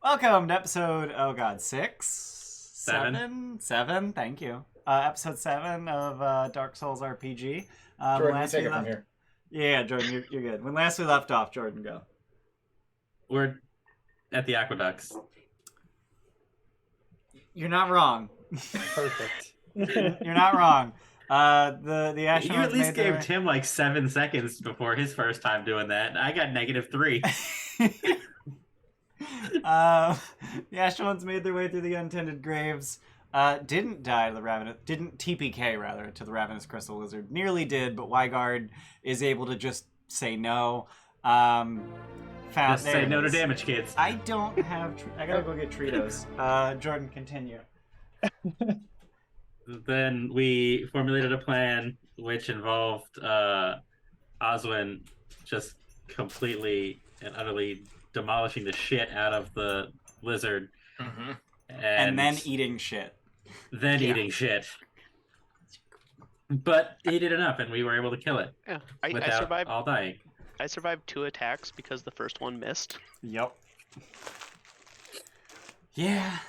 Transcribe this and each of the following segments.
Welcome to episode, six? Seven. Seven, thank you. Episode 7 of Dark Souls RPG. Jordan, you take it from here. Yeah, Jordan, you're good. When last we left off, Jordan, go. We're at the Aqueducts. You're not wrong. Perfect. You're not wrong. The Ashen You Ones at least made gave their... Tim like 7 seconds before his first time doing that. I got -3. The Ashen Ones made their way through the untended graves. Didn't die to the Ravenous... Didn't TPK, rather, to the Ravenous Crystal Lizard. Nearly did, but Weigard is able to just say no. Just say no to damage, kids. I don't have... I gotta go get Tritos. Jordan, continue. Then we formulated a plan which involved Oswin just completely and utterly demolishing the shit out of the lizard. Mm-hmm. And then eating shit. Eating shit. But he did enough, and we were able to kill it. Yeah, I without survived. all dying. I survived 2 attacks because the first one missed. Yep. Yeah.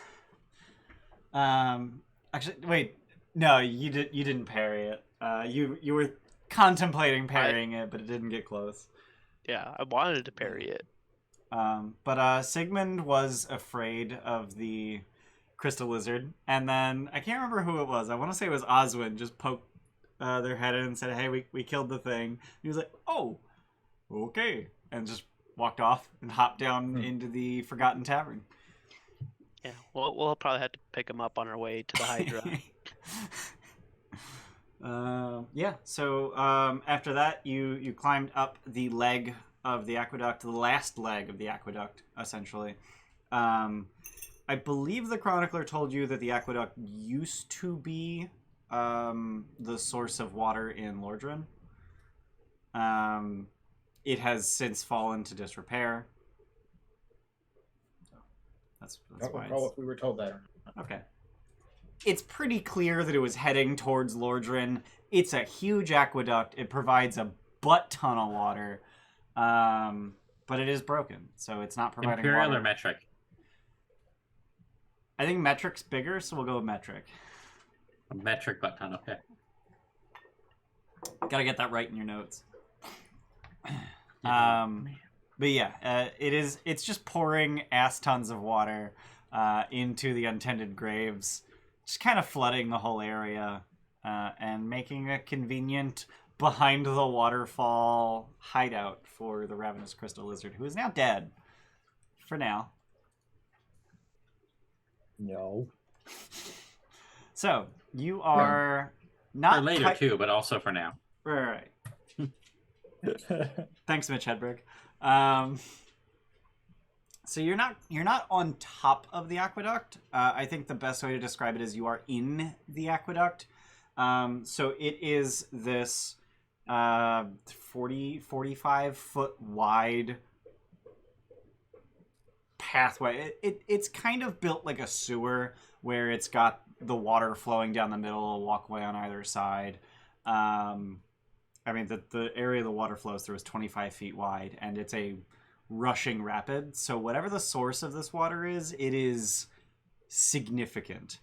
Actually, wait. No, you didn't parry it. You were contemplating parrying it, but it didn't get close. Yeah, I wanted to parry it. But Sigmund was afraid of the crystal lizard, and then I can't remember who it was. I want to say it was Oswin. Just poked their head in and said, "Hey, we killed the thing." He was like, "Oh, okay," and just walked off and hopped down into the Forgotten Tavern. Yeah, we'll probably have to pick him up on our way to the Hydra. Yeah. So after that, you climbed up the leg of the aqueduct, the last leg of the aqueduct, essentially. I believe the chronicler told you that the aqueduct used to be the source of water in Lordran. It has since fallen to disrepair. So that's why. Recall if we were told that. Okay. It's pretty clear that it was heading towards Lordran. It's a huge aqueduct. It provides a butt ton of water. But it is broken, so it's not providing Imperial water. or metric? I think metric's bigger, so we'll go with metric. A metric butt ton, okay. Gotta get that right in your notes. But yeah, it's just pouring ass tons of water into the untended graves, just kind of flooding the whole area and making a convenient behind the waterfall hideout for the Ravenous Crystal Lizard, who is now dead. For now. No. So, you are not... For later, too, but also for now. Right. Thanks, Mitch Hedberg. So you're not on top of the aqueduct. I think the best way to describe it is you are in the aqueduct. So it is this 45 foot wide pathway. It's kind of built like a sewer where it's got the water flowing down the middle, a walkway on either side. I mean, the area the water flows through is 25 feet wide, and it's a rushing rapid. So whatever the source of this water is, it is significant.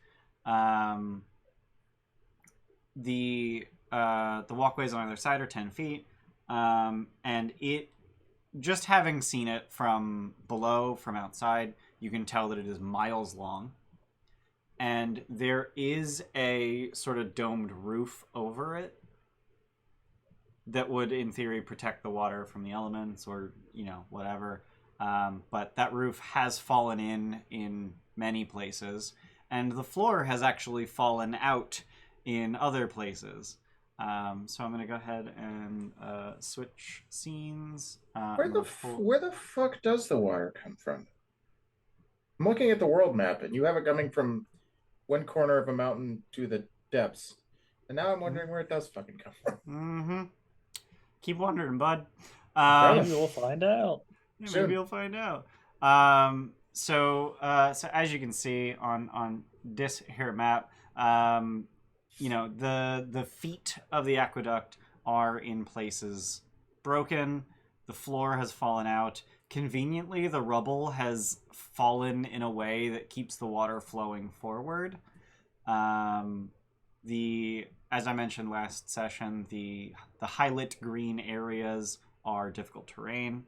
The walkways on either side are 10 feet, and it, just having seen it from below, from outside, you can tell that it is miles long. And there is a sort of domed roof over it that would, in theory, protect the water from the elements or, whatever. But that roof has fallen in many places, and the floor has actually fallen out in other places. So I'm going to go ahead and switch scenes. Where the fuck does the water come from? I'm looking at the world map, and you have it coming from one corner of a mountain to the depths. And now I'm wondering where it does fucking come from. Mm-hmm. Keep wondering, bud. Maybe we'll find out. Yeah, maybe we'll find out. So as you can see on this here map, the feet of the aqueduct are in places broken. The floor has fallen out. Conveniently, the rubble has fallen in a way that keeps the water flowing forward. As I mentioned last session, the highlit green areas are difficult terrain.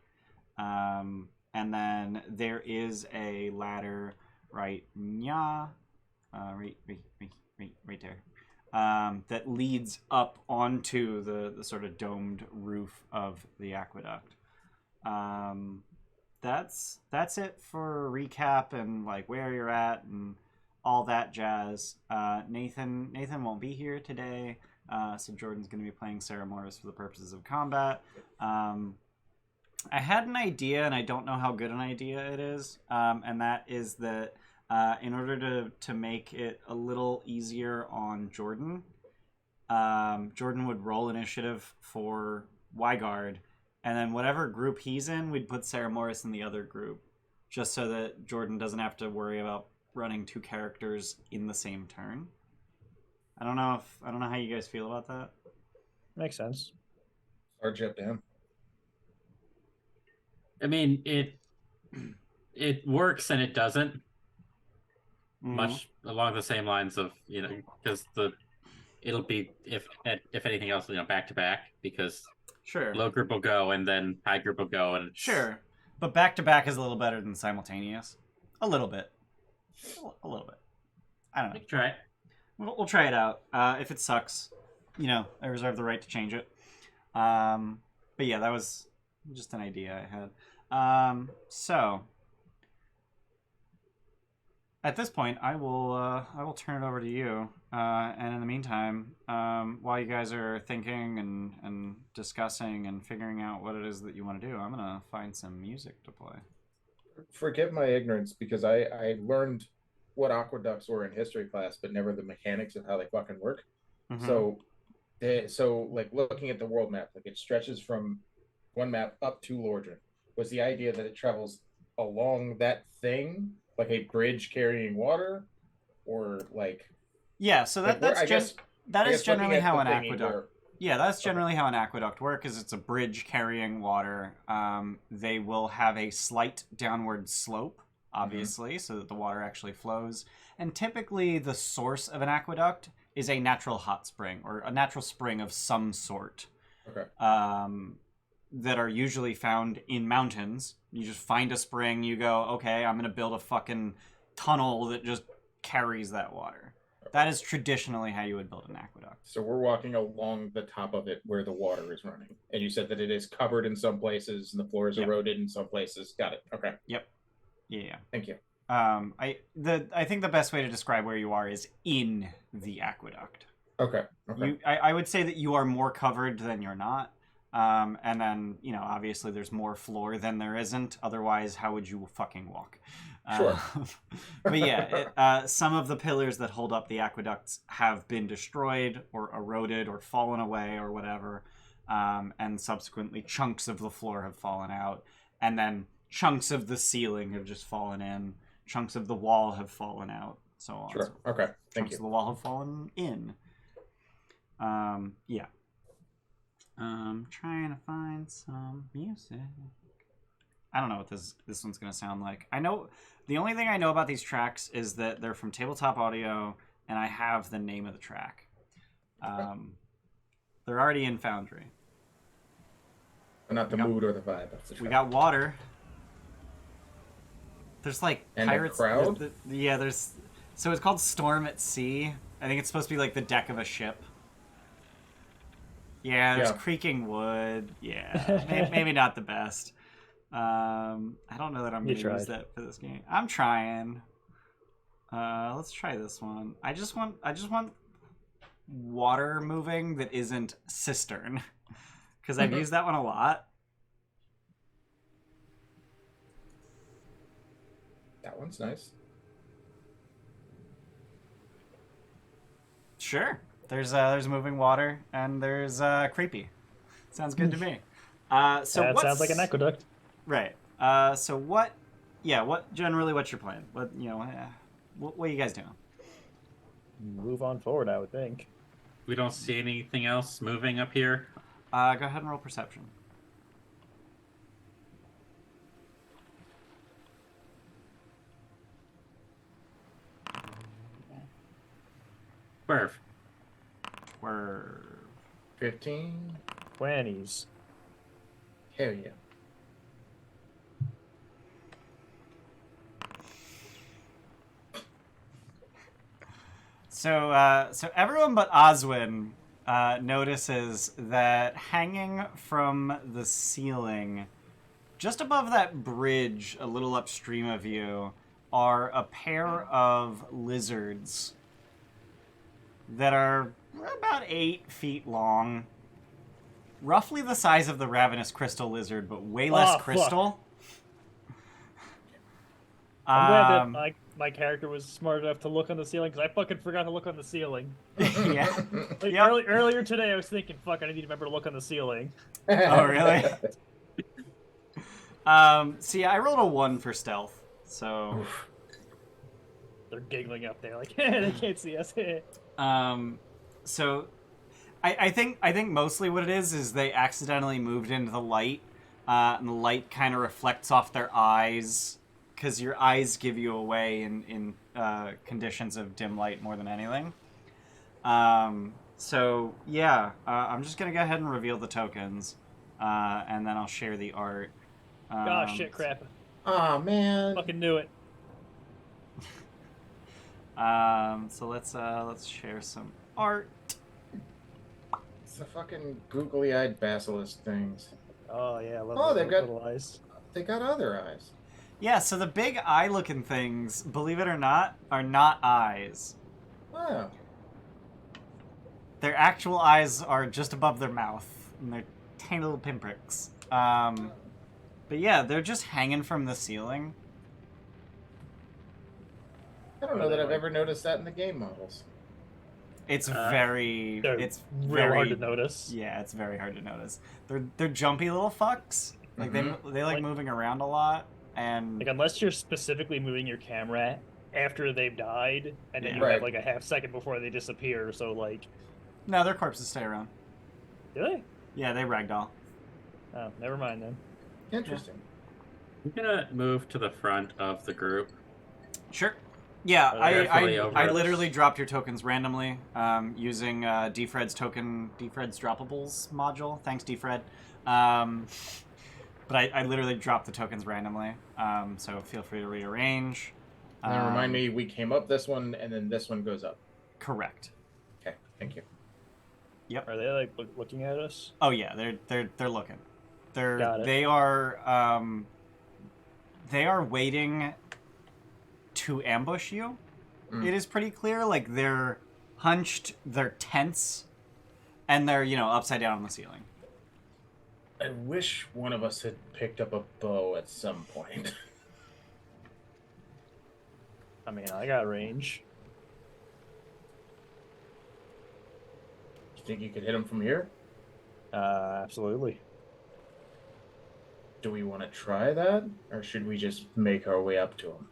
And then there is a ladder right there, that leads up onto the sort of domed roof of the aqueduct. That's it for recap and like where you're at and all that jazz. Nathan won't be here today, so Jordan's going to be playing Ceramorris for the purposes of combat. I had an idea, and I don't know how good an idea it is, and that is that in order to make it a little easier on Jordan, Jordan would roll initiative for Weigard, and then whatever group he's in, we'd put Ceramorris in the other group, just so that Jordan doesn't have to worry about running two characters in the same turn. I don't know how you guys feel about that. Makes sense. Charge up to him. I mean, it works and it doesn't. Much along the same lines of, because it'll be if anything else, back to back, because Sure. low group will go and then high group will go, and Sure, but back to back is a little better than simultaneous. A little bit. A little bit. I don't know. Try it. We'll try it out. If it sucks, I reserve the right to change it. But yeah, that was just an idea I had. So at this point, I will turn it over to you. And in the meantime, while you guys are thinking and discussing and figuring out what it is that you want to do, I'm gonna find some music to play. Forgive my ignorance, because I learned what aqueducts were in history class, but never the mechanics of how they fucking work. Mm-hmm. So like looking at the world map, like it stretches from one map up to Lordran. Was the idea that it travels along that thing, like a bridge carrying water, or like? Yeah, so that is generally how an aqueduct. Yeah, that's generally how an aqueduct works. Is it's a bridge carrying water. They will have a slight downward slope, obviously, so that the water actually flows. And typically, the source of an aqueduct is a natural hot spring or a natural spring of some sort. Okay. That are usually found in mountains. You just find a spring. You go, okay, I'm gonna build a fucking tunnel that just carries that water. That is traditionally how you would build an aqueduct. So we're walking along the top of it where the water is running. And you said that it is covered in some places and the floor is eroded in some places. Got it. Okay. Yep. Yeah. Thank you. I think the best way to describe where you are is in the aqueduct. Okay. I would say that you are more covered than you're not. And then, obviously there's more floor than there isn't. Otherwise, how would you fucking walk? Sure. But yeah, some of the pillars that hold up the aqueducts have been destroyed or eroded or fallen away or whatever. And subsequently, chunks of the floor have fallen out. And then chunks of the ceiling have just fallen in. Chunks of the wall have fallen out. So on. Sure. Okay. Thank Chunks you. of the wall have fallen in. Yeah. Trying to find some music. I don't know what this one's gonna sound like. I know the only thing I know about these tracks is that they're from Tabletop Audio, and I have the name of the track. They're already in Foundry. But not the mood or the vibe. That's the track. We got water. There's like and pirates. A crowd? There's. So it's called Storm at Sea. I think it's supposed to be like the deck of a ship. Yeah, there's creaking wood. Yeah, maybe not the best. I don't know that I'm going to use that for this game. I'm trying. Let's try this one. I just want water moving that isn't cistern, because I've used that one a lot. That one's nice. Sure. There's moving water and there's creepy. Sounds good to me. So that sounds like an aqueduct. Right. So what? Yeah. What's your plan? What are you guys doing? Move on forward, I would think. We don't see anything else moving up here. Go ahead and roll perception. Swerve. 15. 20s. Hell yeah. So everyone but Oswin notices that hanging from the ceiling, just above that bridge, a little upstream of you, are a pair of lizards that are about 8 feet long, roughly the size of the ravenous crystal lizard, but way less fuck. crystal. I'm glad that my character was smart enough to look on the ceiling, because I fucking forgot to look on the ceiling. Yeah. Like, Yep. earlier today, I was thinking, fuck, I need to remember to look on the ceiling. Oh, really? So yeah, I rolled a 1 for stealth. So, They're giggling up there, like, they can't see us. so I think mostly what it is they accidentally moved into the light, and the light kind of reflects off their eyes, because your eyes give you away in conditions of dim light more than anything. So yeah, I'm just gonna go ahead and reveal the tokens, and then I'll share the art. Oh, shit, crap. Aw, man. Fucking knew it. So let's share some art. It's the fucking googly-eyed basilisk things. Oh, yeah, I love Oh, those they've got- little eyes. They got other eyes. Yeah, so the big eye-looking things, believe it or not, are not eyes. Wow. Their actual eyes are just above their mouth, and they're tiny little pinpricks. But yeah, they're just hanging from the ceiling. I don't know that I've ever noticed that in the game models. It's They're it's real very hard to notice. Yeah, it's very hard to notice. They're jumpy little fucks. Like they like moving around a lot, and Like, unless you're specifically moving your camera after they've died, and then Yeah. you have, Right. like, a half second before they disappear, so, like... no, their corpses stay around. Do they? Yeah, they ragdoll. Oh, never mind, then. Interesting. I'm gonna move to the front of the group. Sure. Yeah, Carefully over I us. literally dropped your tokens randomly using Defred's droppables module. Thanks, Defred. But I literally dropped the tokens randomly, so feel free to rearrange. Now remind me, we came up this one, and then this one goes up. Correct. Okay, thank you. Are they, like, looking at us? Oh yeah, they're looking. Got it. They are waiting to ambush you. It is pretty clear. Like, they're hunched, they're tense, and they're upside down on the ceiling. I wish one of us had picked up a bow at some point. I mean, I got range. You think you could hit him from here? Absolutely. Do we want to try that, or should we just make our way up to him?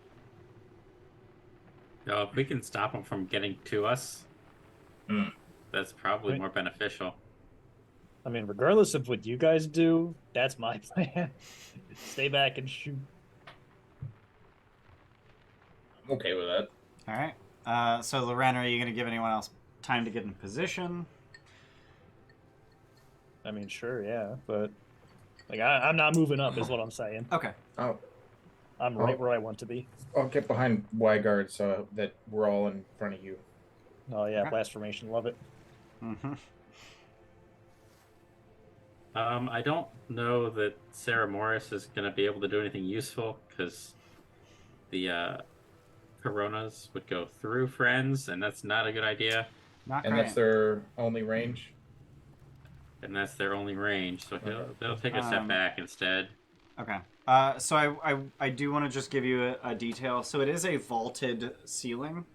No, if we can stop them from getting to us, that's probably more beneficial. I mean, regardless of what you guys do, that's my plan. Stay back and shoot. I'm okay with that. All right. So Loren, are you going to give anyone else time to get in position? I mean, sure, yeah, but like I'm not moving up, is what I'm saying. Okay. I'm right where I want to be. I'll get behind Weigard so that we're all in front of you. Oh yeah, Okay. blast formation, love it. Mm-hmm. I don't know that Ceramorris is going to be able to do anything useful because the Coronas would go through friends, and that's not a good idea. Not And great. that's their only range? And that's their only range, so they'll take a step Um, back instead. Okay. So I do want to just give you a detail. So it is a vaulted ceiling.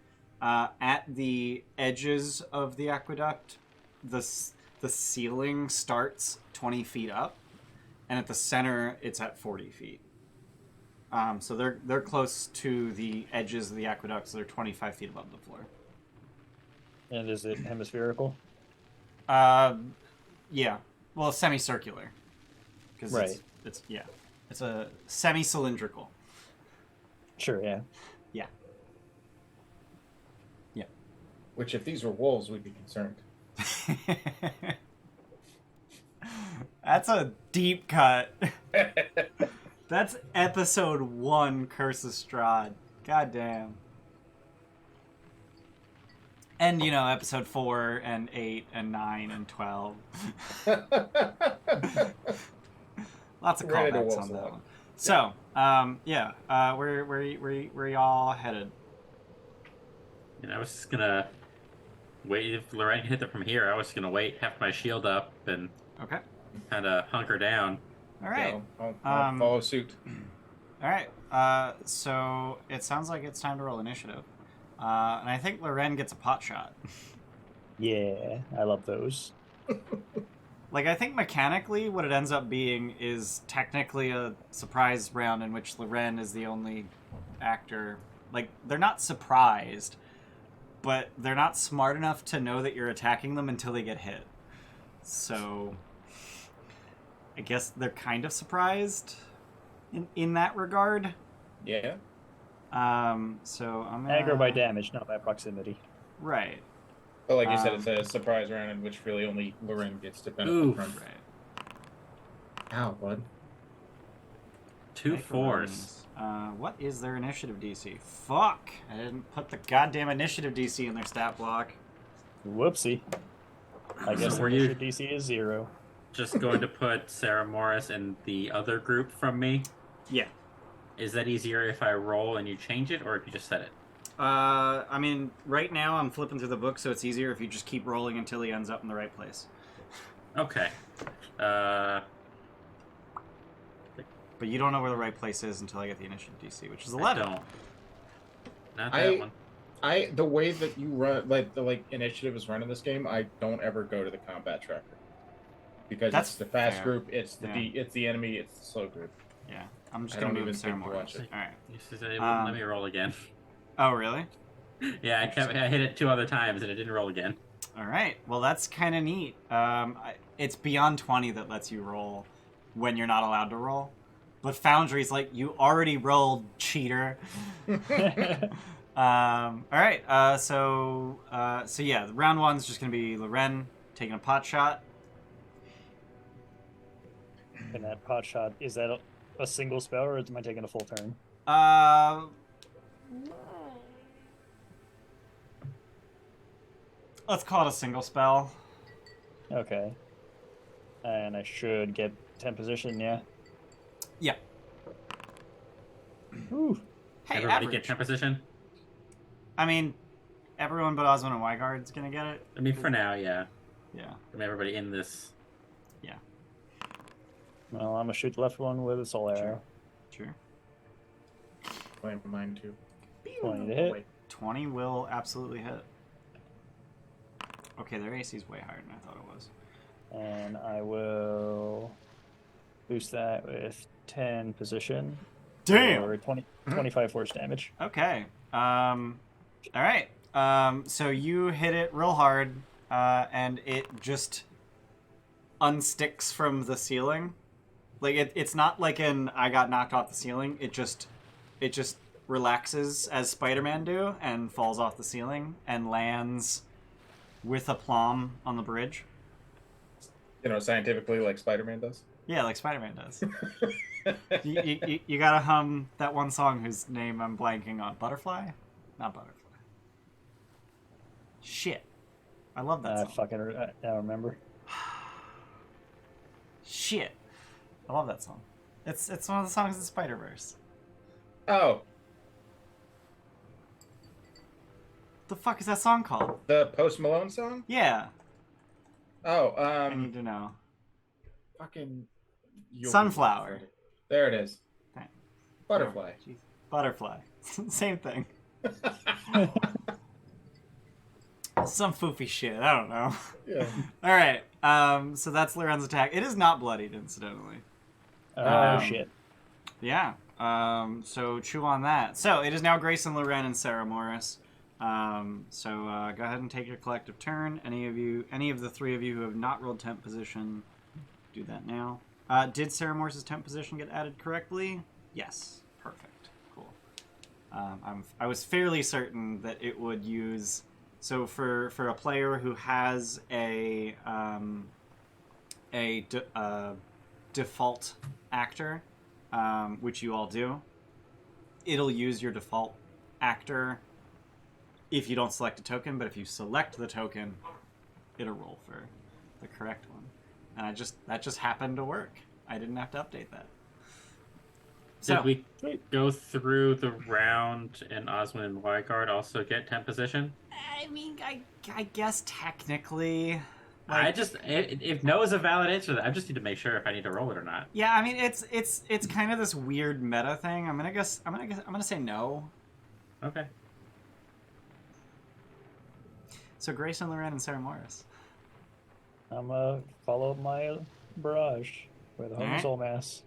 At the edges of the aqueduct, the ceiling starts 20 feet up, and at the center it's at 40 feet. So they're close to the edges of the aqueduct, so they're 25 feet above the floor. And is it hemispherical? Yeah. Well, semicircular. Because Right. it's a semi-cylindrical. Sure, yeah. Yeah. Yeah. Which, if these were wolves, we'd be concerned. That's a deep cut. That's episode 1, Curse of Strahd. God damn. And, you know, episode 4 and 8 and 9 and 12. Lots of Ready to callbacks wolf on that walk. one. So, where y'all headed? And I was just gonna wait if Loren hit them from here. I was just gonna wait, have my shield up, and Okay. kind of hunker down. All right. Yeah, I'll follow suit. All right. So it sounds like it's time to roll initiative. And I think Loren gets a pot shot. Yeah, I love those. Like, I think mechanically what it ends up being is technically a surprise round in which Loren is the only actor. Like, they're not surprised, but they're not smart enough to know that you're attacking them until they get hit. So, I guess they're kind of surprised in that regard. Yeah. So I'm gonna... Aggro by damage, not by proximity. Right. But like you said, it's a surprise round in which really only Loren gets to benefit from. Right. Ow, bud. 2 4s. What is their initiative DC? Fuck! I didn't put the goddamn initiative DC in their stat block. Whoopsie. I guess So the were you initiative DC is 0. just going to put Ceramorris in the other group from me? Yeah. Is that easier if I roll and you change it, or if you just set it? I mean, right now I'm flipping through the book, so it's easier if you just keep rolling until he ends up in the right place. Okay. But you don't know where the right place is until I get the initiative DC, which is 11. I don't. Not that one. The way that you run, like the initiative is run in this game, I don't ever go to the combat tracker because That's it's the fast fair. group, it's the Yeah. it's the enemy, it's the slow group. Yeah, I'm just I gonna don't move even think to Ceramorris. watch it. All right. You said it wouldn't let me roll again. Oh, really? Yeah, I hit it 2 other times and it didn't roll again. All right. Well, that's kind of neat. It's beyond 20 that lets you roll when you're not allowed to roll. But Foundry's like, you already rolled, cheater. All right. So yeah, round 1's just gonna be Loren taking a pot shot. And that pot shot, is that a single spell, or am I taking a full turn? Let's call it a single spell. Okay. And I should get 10 position, yeah? Yeah. Ooh. Hey, Everybody average. get 10 position? I mean, everyone but Oswin and Weigard's gonna get it. I mean, for now, yeah. Yeah. I mean, everybody in this. Well, I'm gonna shoot the left one with a soul arrow. Sure. Blame mine too. 20 to hit. Wait. 20 will absolutely hit. Okay, their AC is way higher than I thought it was. And I will boost that with 10 position. Damn! Or 25 force damage. Okay. All right. So you hit it real hard, and it just unsticks from the ceiling. Like it's not like I got knocked off the ceiling. It just relaxes as Spider-Man do and falls off the ceiling and lands with aplomb on the bridge. You know, scientifically, like Spider-Man does. Yeah, like Spider-Man does. you gotta hum that one song whose name I'm blanking on. Butterfly? Not Butterfly. Shit. I love that song. I don't remember. Shit. I love that song. It's one of the songs in Spider-Verse. Oh, The fuck is that song called? the Post Malone song? Yeah. Oh, I need to know. fucking Sunflower. There it is. Thanks. Butterfly. Jeez. Butterfly. Same thing. Some foofy shit. I don't know. Yeah. All right. So that's Loren's attack. It is not bloodied, incidentally. Oh, shit. Yeah. So chew on that. So it is now Grayson, Loren, and Ceramorris. So go ahead and take your collective turn. Any of the 3 of you who have not rolled temp position, do that now. Did Ceramorris' temp position get added correctly? Yes. Perfect. Cool. I was fairly certain that it would use So for a player who has a default actor, which you all do, it'll use your default actor if you don't select a token, but if you select the token, it'll roll for the correct one. And that just happened to work. I didn't have to update that. So Did we go through the round and Oswin and Weigard also get 10 position? I mean, I guess technically, I just if no is a valid answer, I just need to make sure if I need to roll it or not. yeah. I mean, it's kind of this weird meta thing. I'm gonna say no. Okay. So Grayson, Loren, and Ceramorris. I'm gonna follow my barrage with a home soul mass.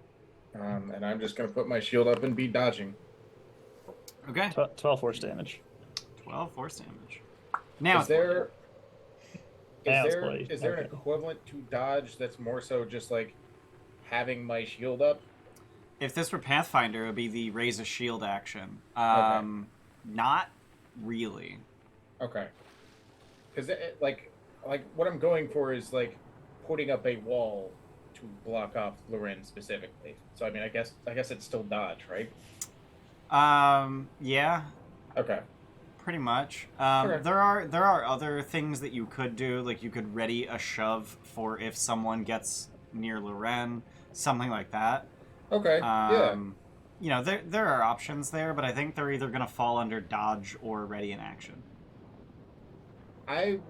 And I'm just going to put my shield up and be dodging. Okay. 12 force damage. 12 force damage. Now Is there bloody. an equivalent to dodge that's more so just like having my shield up? if this were Pathfinder, it would be the raise a shield action. Not really. Okay. Because like what I'm going for is like putting up a wall to block off Loren specifically. So I mean, I guess it's still dodge, right? Yeah. Okay. Pretty much. Okay. There are other things that you could do, like you could ready a shove for if someone gets near Loren, something like that. Okay. Yeah. You know, there are options there, but I think they're either going to fall under dodge or ready in action. I'm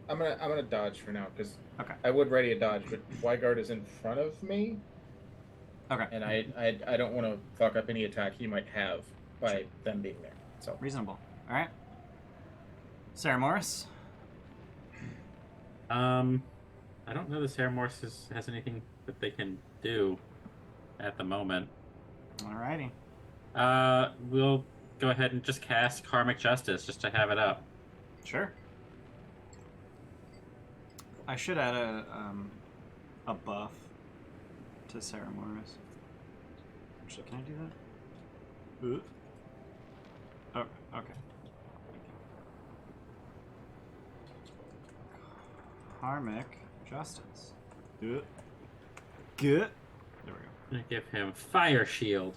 gonna dodge for now because Okay. I would ready a dodge, but Weigard is in front of me, Okay. and I don't want to fuck up any attack he might have by them being there. So Reasonable. All right. Ceramorris. I don't know that Ceramorris has anything that they can do at the moment. Alrighty. We'll go ahead and just cast Karmic Justice just to have it up. Sure. I should add a buff to Ceramorris. Actually, can I do that? Ooh. Oh, okay. Karmic Justice. Good. Good. There we go. I'm gonna give him Fire Shield.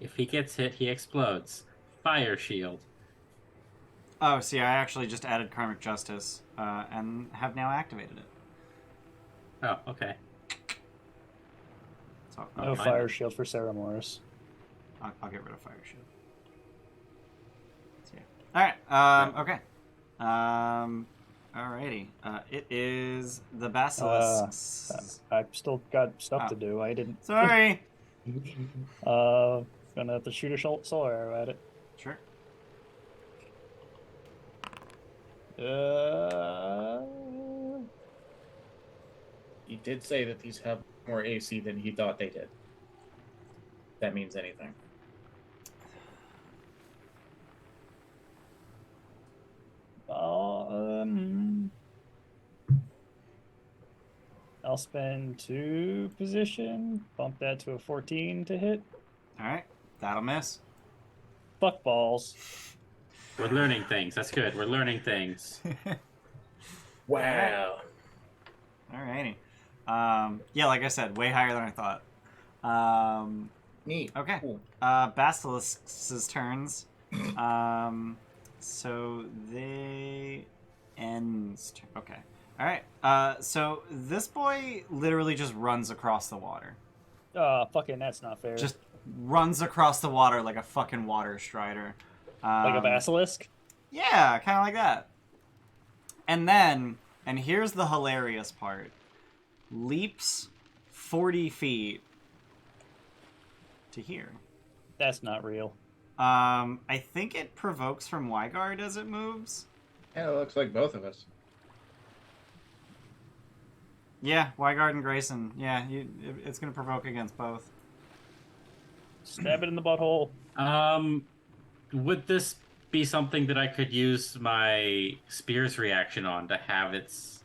If he gets hit, he explodes. Fire Shield. Oh, see, I actually just added Karmic Justice and have now activated it. Oh, okay. So No fine. fire shield for Ceramorris. I'll get rid of Fire Shield. So, yeah. Alright, okay. Alrighty. It is the Basilisk. I've still got stuff to do. I didn't. Sorry! Gonna have to shoot a solar arrow at it. Sure. he did say that these have more AC than he thought they did. That means anything. I'll spend 2 position, bump that to a 14 to hit. Alright. That'll miss. Fuck balls. We're learning things. That's good. We're learning things. Wow. Alrighty. Yeah, like I said, way higher than I thought. Neat. Okay. Cool. Basilisk's turns. So they ends. Okay. All right. So this boy literally just runs across the water. Fucking that's not fair. Just runs across the water like a fucking water strider. like a basilisk? Yeah, kind of like that. And here's the hilarious part. Leaps 40 feet to here. That's not real. I think it provokes from Weigard as it moves. Yeah, it looks like both of us. Yeah, Weigard and Grayson. Yeah, it's going to provoke against both. Stab it in the butthole. Would this be something that I could use my Spear's reaction on to have its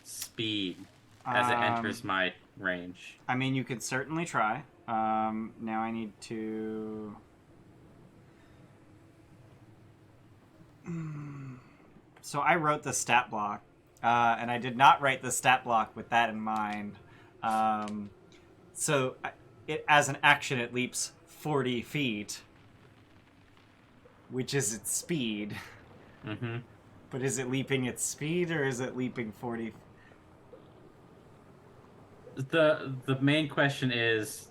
speed as it enters my range? I mean, you could certainly try. Now I need to... So I wrote the stat block, and I did not write the stat block with that in mind. So as an action, it leaps 40 feet, which is its speed. Mm-hmm. But is it leaping its speed, or is it leaping 40? The main question is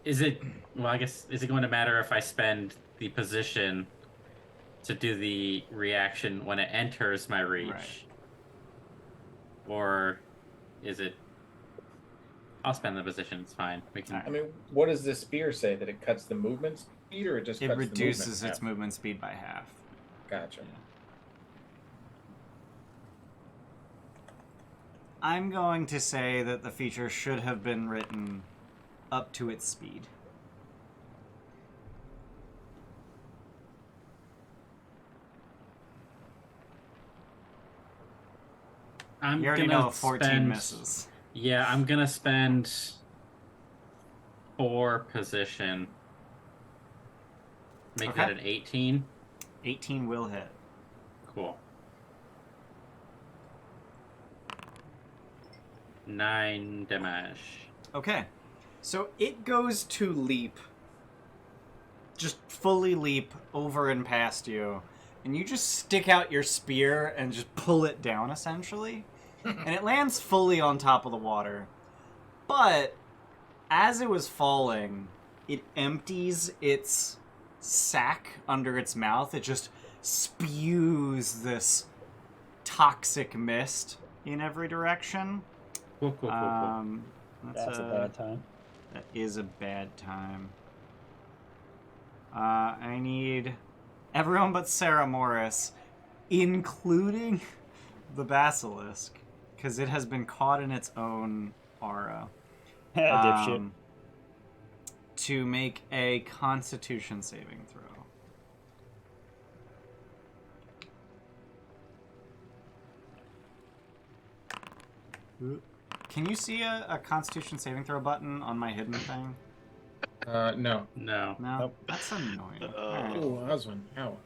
it, well, I guess, is it going to matter if I spend the position to do the reaction when it enters my reach? Right. Or is it... I'll spend the position, it's fine. We can... I mean, what does the spear say? That it cuts the movement speed, or it just It cuts reduces the its movement speed by half. Gotcha. I'm going to say that the feature should have been written up to its speed. You already know 14 misses. Yeah, I'm gonna spend 4 position. Make that an 18. 18 will hit. Cool. 9 damage. Okay. So it goes to leap. Just fully leap over and past you. And you just stick out your spear and just pull it down, essentially. And it lands fully on top of the water. But as it was falling, it empties its sack under its mouth. It just spews this toxic mist in every direction. Cool. That's a bad time. That is a bad time. I need everyone but Ceramorris, including the basilisk, because it has been caught in its own aura. Dipshit. To make a Constitution saving throw. Can you see a Constitution saving throw button on my hidden thing? No. No. No? Nope. That's annoying. Ooh, Oswin, how?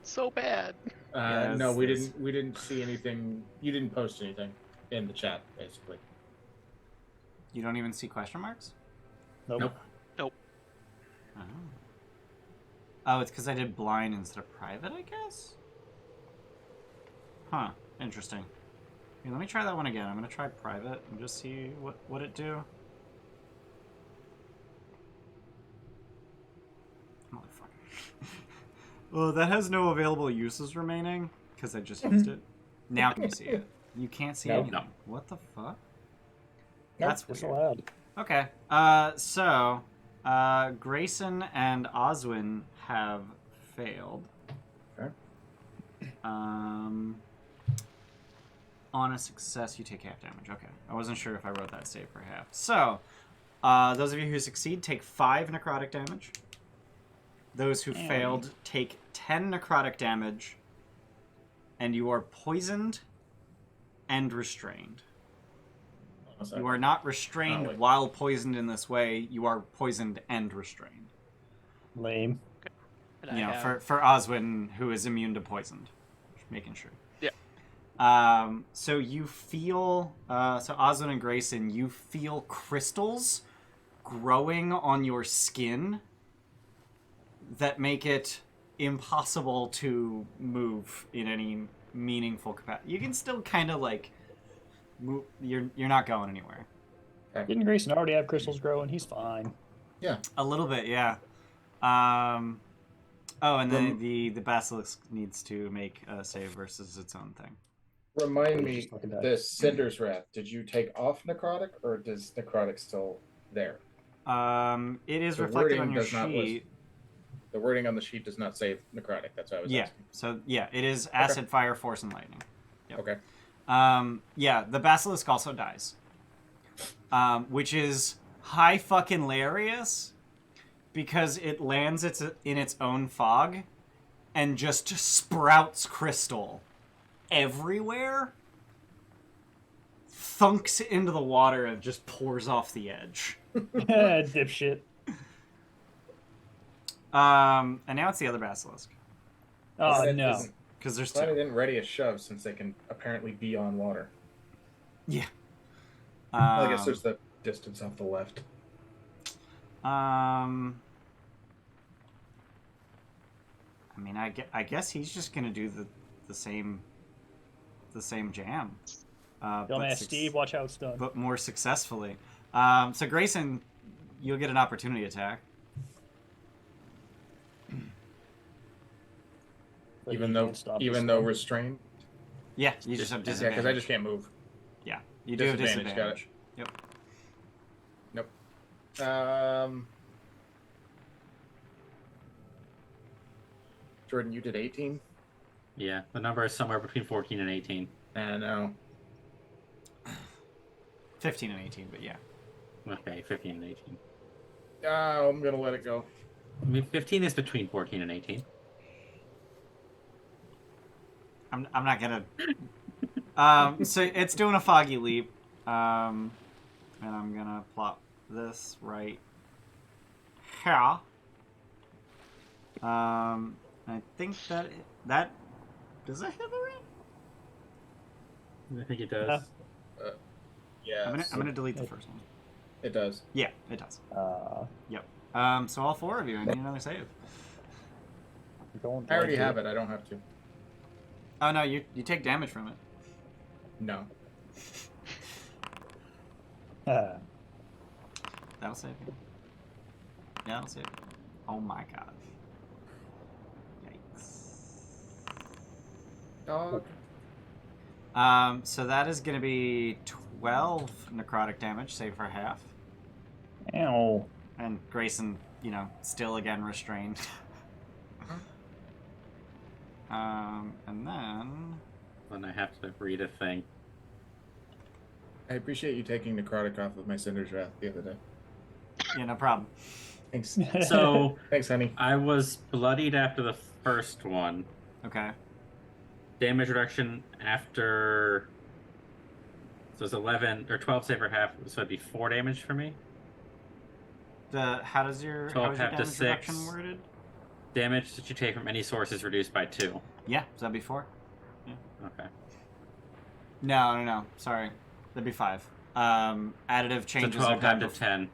So bad. Yeah, No, we it's- didn't. We didn't see anything. You didn't post anything in the chat, basically. You don't even see question marks? Nope. Nope. Oh. Oh, it's because I did blind instead of private, I guess? Huh. Interesting. Here, let me try that one again. I'm going to try private and just see what it do. Motherfucker. Well, that has no available uses remaining because I just used it. Now can you see it? You can't see No. it? No. What the fuck? Nope. That's weird. Disallowed. Okay. So Grayson and Oswin have failed. Okay. On a success, you take half damage. Okay. I wasn't sure if I wrote that save for half. So, those of you who succeed take 5 necrotic damage. Those who failed take 10 necrotic damage. And you are poisoned and restrained. You are not restrained wait. while poisoned in this way. You are poisoned and restrained. Lame. And You I know, have- for Oswin, who is immune to poisoned. Just making sure. Yeah. So you feel... so Oswin and Grayson, you feel crystals growing on your skin that make it impossible to move in any meaningful capacity. You can still kind of, like... move. You're not going anywhere. Didn't Grayson already have crystals growing? He's fine. Yeah. A little bit, yeah. Oh, and then the basilisk needs to make a save versus its own thing. Remind Just me, fucking die. the Cinder's Wrath. Did you take off necrotic, or does necrotic still there? It is The reflected wording on your does not sheet. The wording on the sheet does not say necrotic. That's what I was Yeah. asking. So yeah, it is acid, fire, force, and lightning. Yep. Okay. Yeah, the basilisk also dies, which is high fucking hilarious because it lands in its own fog and just sprouts crystal everywhere, thunks into the water, and just pours off the edge. Dipshit. And now it's the other basilisk. Oh Glad it no. isn't- Because there's Glad I two. didn't ready a shove since they can apparently be on water. Yeah. Well, I guess there's the distance off the left. I mean, I guess he's just gonna do the same jam. Dumbass Steve, watch how it's done. But more successfully. So Grayson, you'll get an opportunity attack. But Even he though can't stop even this though one. restrained. Yeah, you just have Yeah, disadvantage. because I just can't move. Yeah, you do have Disadvantage, got disadvantage. Yep. Jordan, you did 18? Yeah, the number is somewhere between 14 and 18. No. 15 and 18, but yeah. Okay, 15 and 18. Oh, I'm gonna let it go. I mean, 15 is between 14 and 18. I'm not gonna. So it's doing a foggy leap, and I'm gonna plop this right here. I think that does that hit the ring? I think it does. Yeah. I'm gonna delete the first one. It does. Yeah, it does. Yep. So all four of you, I need another save. I already have it. I don't have to. Oh no, you take damage from it. No. That'll save you. Yeah, that'll save you. Oh my god. Yikes. Dog. So that is going to be 12 necrotic damage, save for half. Ow. And Grayson, still again restrained. And then... Then I have to read a thing. I appreciate you taking necrotic off of my Cinder's Wrath the other day. Yeah, no problem. Thanks. So, Thanks, honey. I was bloodied after the first one. Okay. Damage reduction after... So it's 11 or 12 save for half, so it'd be 4 damage for me. How is your 12 half to damage 6. reduction worded? Damage that you take from any source is reduced by 2. Yeah, so that'd be 4. Okay. No. Sorry. That'd be 5. Additive So changes 12 are done half to 10.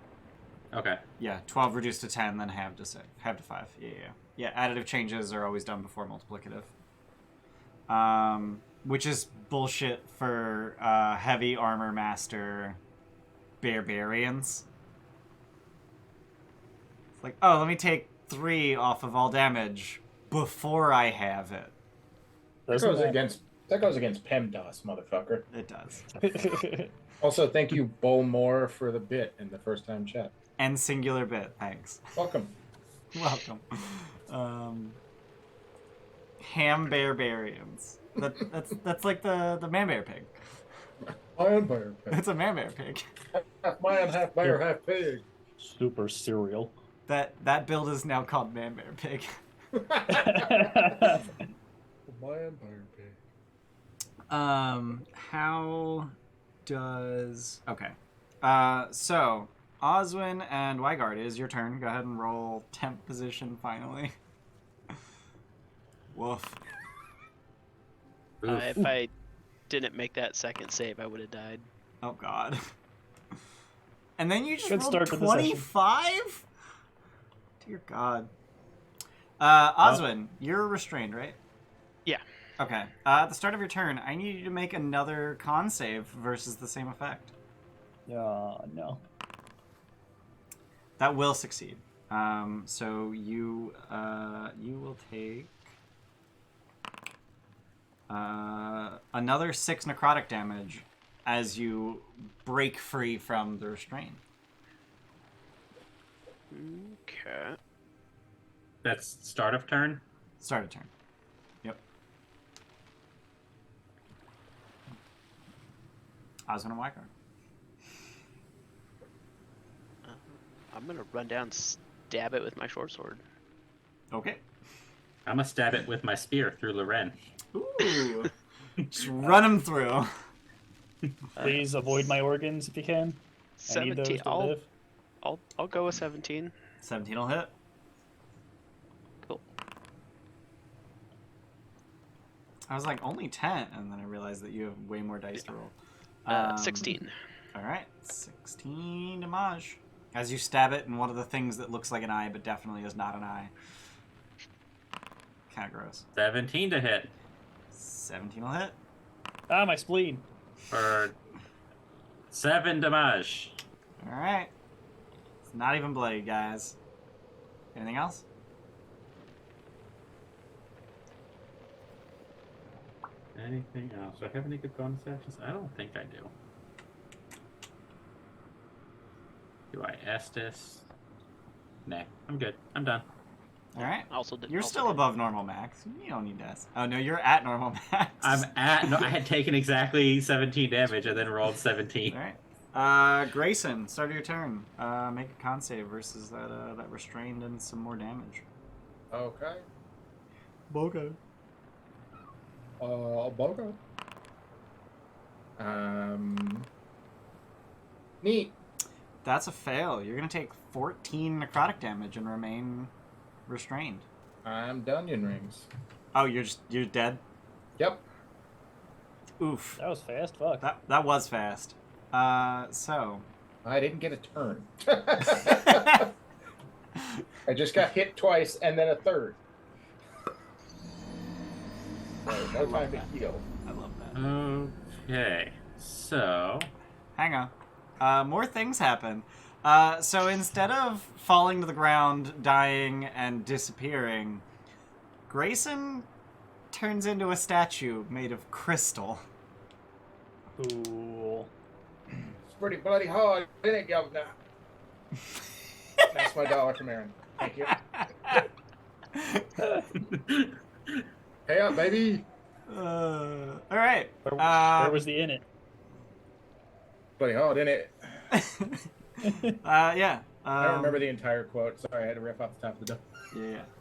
Okay. Yeah, 12 reduced to 10, then half to 5. Yeah, additive changes are always done before multiplicative. Which is bullshit for heavy armor master barbarians. It's like, oh, let me take 3 off of all damage before I have it. That goes against PEMDOS, motherfucker. It does. Also, thank you, Bullmore, for the bit in the first time chat. And singular bit, thanks. Welcome. Welcome. Ham barbarians. That's like the man bear pig. Man bear pig. It's a man bear pig. Half man, half bear, half pig. Super cereal. That build is now called man bear pig. Man bear pig. How does so Oswin and Weigard, is your turn. Go ahead and roll temp position finally. Woof. If I didn't make that second save, I would have died. Oh god. And then you just Good rolled start to the session. 25? Dear god. Oswin, you're restrained, right? Yeah. Okay. At the start of your turn, I need you to make another con save versus the same effect. No. That will succeed. So you will take another 6 necrotic damage as you break free from the restraint. Okay. That's start of turn? Start of turn. Yep. Oswin and Weigard. I'm gonna run down, stab it with my short sword. Okay. I'm gonna stab it with my spear through Loren. Ooh. Just run him through. Please avoid my organs if you can. I need those 17. to live. I'll go with 17. 17 will hit. Cool. I was like, only 10, and then I realized that you have way more dice to roll. 16. All right, 16 damage. As you stab it in one of the things that looks like an eye, but definitely is not an eye. Kind of gross. 17 to hit. 17 will hit. Ah, my spleen. For 7 damage. All right. It's not even bloody, guys. Anything else? Anything else? Do I have any good bonus actions? I don't think I do. Do I Estus? Nah, I'm good. I'm done. All right. Also, You're also still did. above normal max. You don't need to. Oh no, you're at normal max. I'm at. No, I had taken exactly 17 damage and then rolled 17. All right. Grayson, start of your turn. Make a con save versus that restrained and some more damage. Okay. Okay. Bogo. Neat. That's a fail. You're gonna take 14 necrotic damage and remain restrained. I'm Dungeon Rings. Oh, you're dead. Yep. Oof. That was fast. Fuck. That was fast. So. I didn't get a turn. I just got hit twice and then a third. So no time to heal. I love that. Okay, so Hang on. More things happen. So instead of falling to the ground, dying, and disappearing, Grayson turns into a statue made of crystal. Cool. It's pretty bloody hard, isn't it, Governor? That's my dollar from Aaron. Thank you. Hey up, baby. All right. Where was the in it? Bloody hard, isn't it? Yeah. I don't remember the entire quote. Sorry, I had to riff off the top of the dome.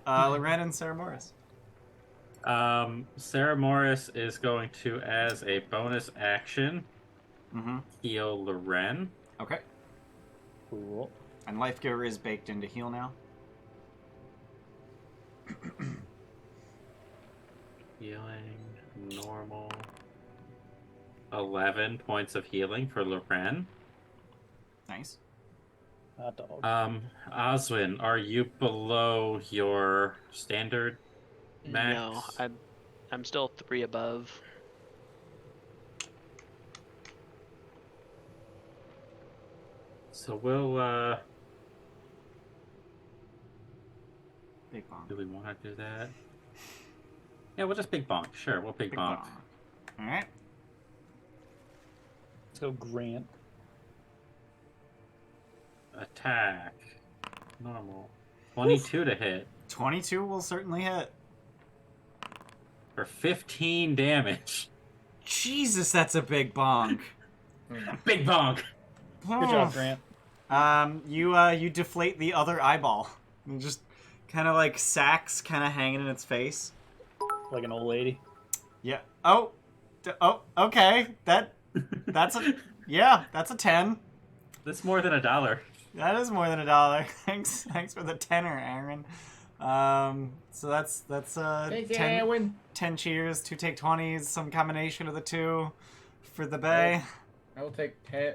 Yeah. Loren and Ceramorris. Ceramorris is going to, as a bonus action, Mm-hmm. heal Loren. Okay. Cool. And Life Giver is baked into heal now. Healing, normal. 11 points of healing for Loren. Nice. Hot dog. Oswin, are you below your standard max? No, I'm still 3 above. So we'll, Big bomb. do we want to do that? Yeah, we'll just big bonk. Sure, we'll big bonk. All right. Let's go Grant. Attack. Normal. 22 to hit 22 will certainly hit. for 15 damage. Jesus, that's a big bonk. Big bonk. Good job, Grant. You deflate the other eyeball. And just kind of like sacks kind of hanging in its face. Like an old lady. Yeah. Oh, okay. That's a that's a 10. That's more than $1. That is more than $1. Thanks for the tenner, Aaron. So that's Thanks, 10, Aaron. 10 cheers, 2 take 20s, some combination of the two for the bay. I will take 10.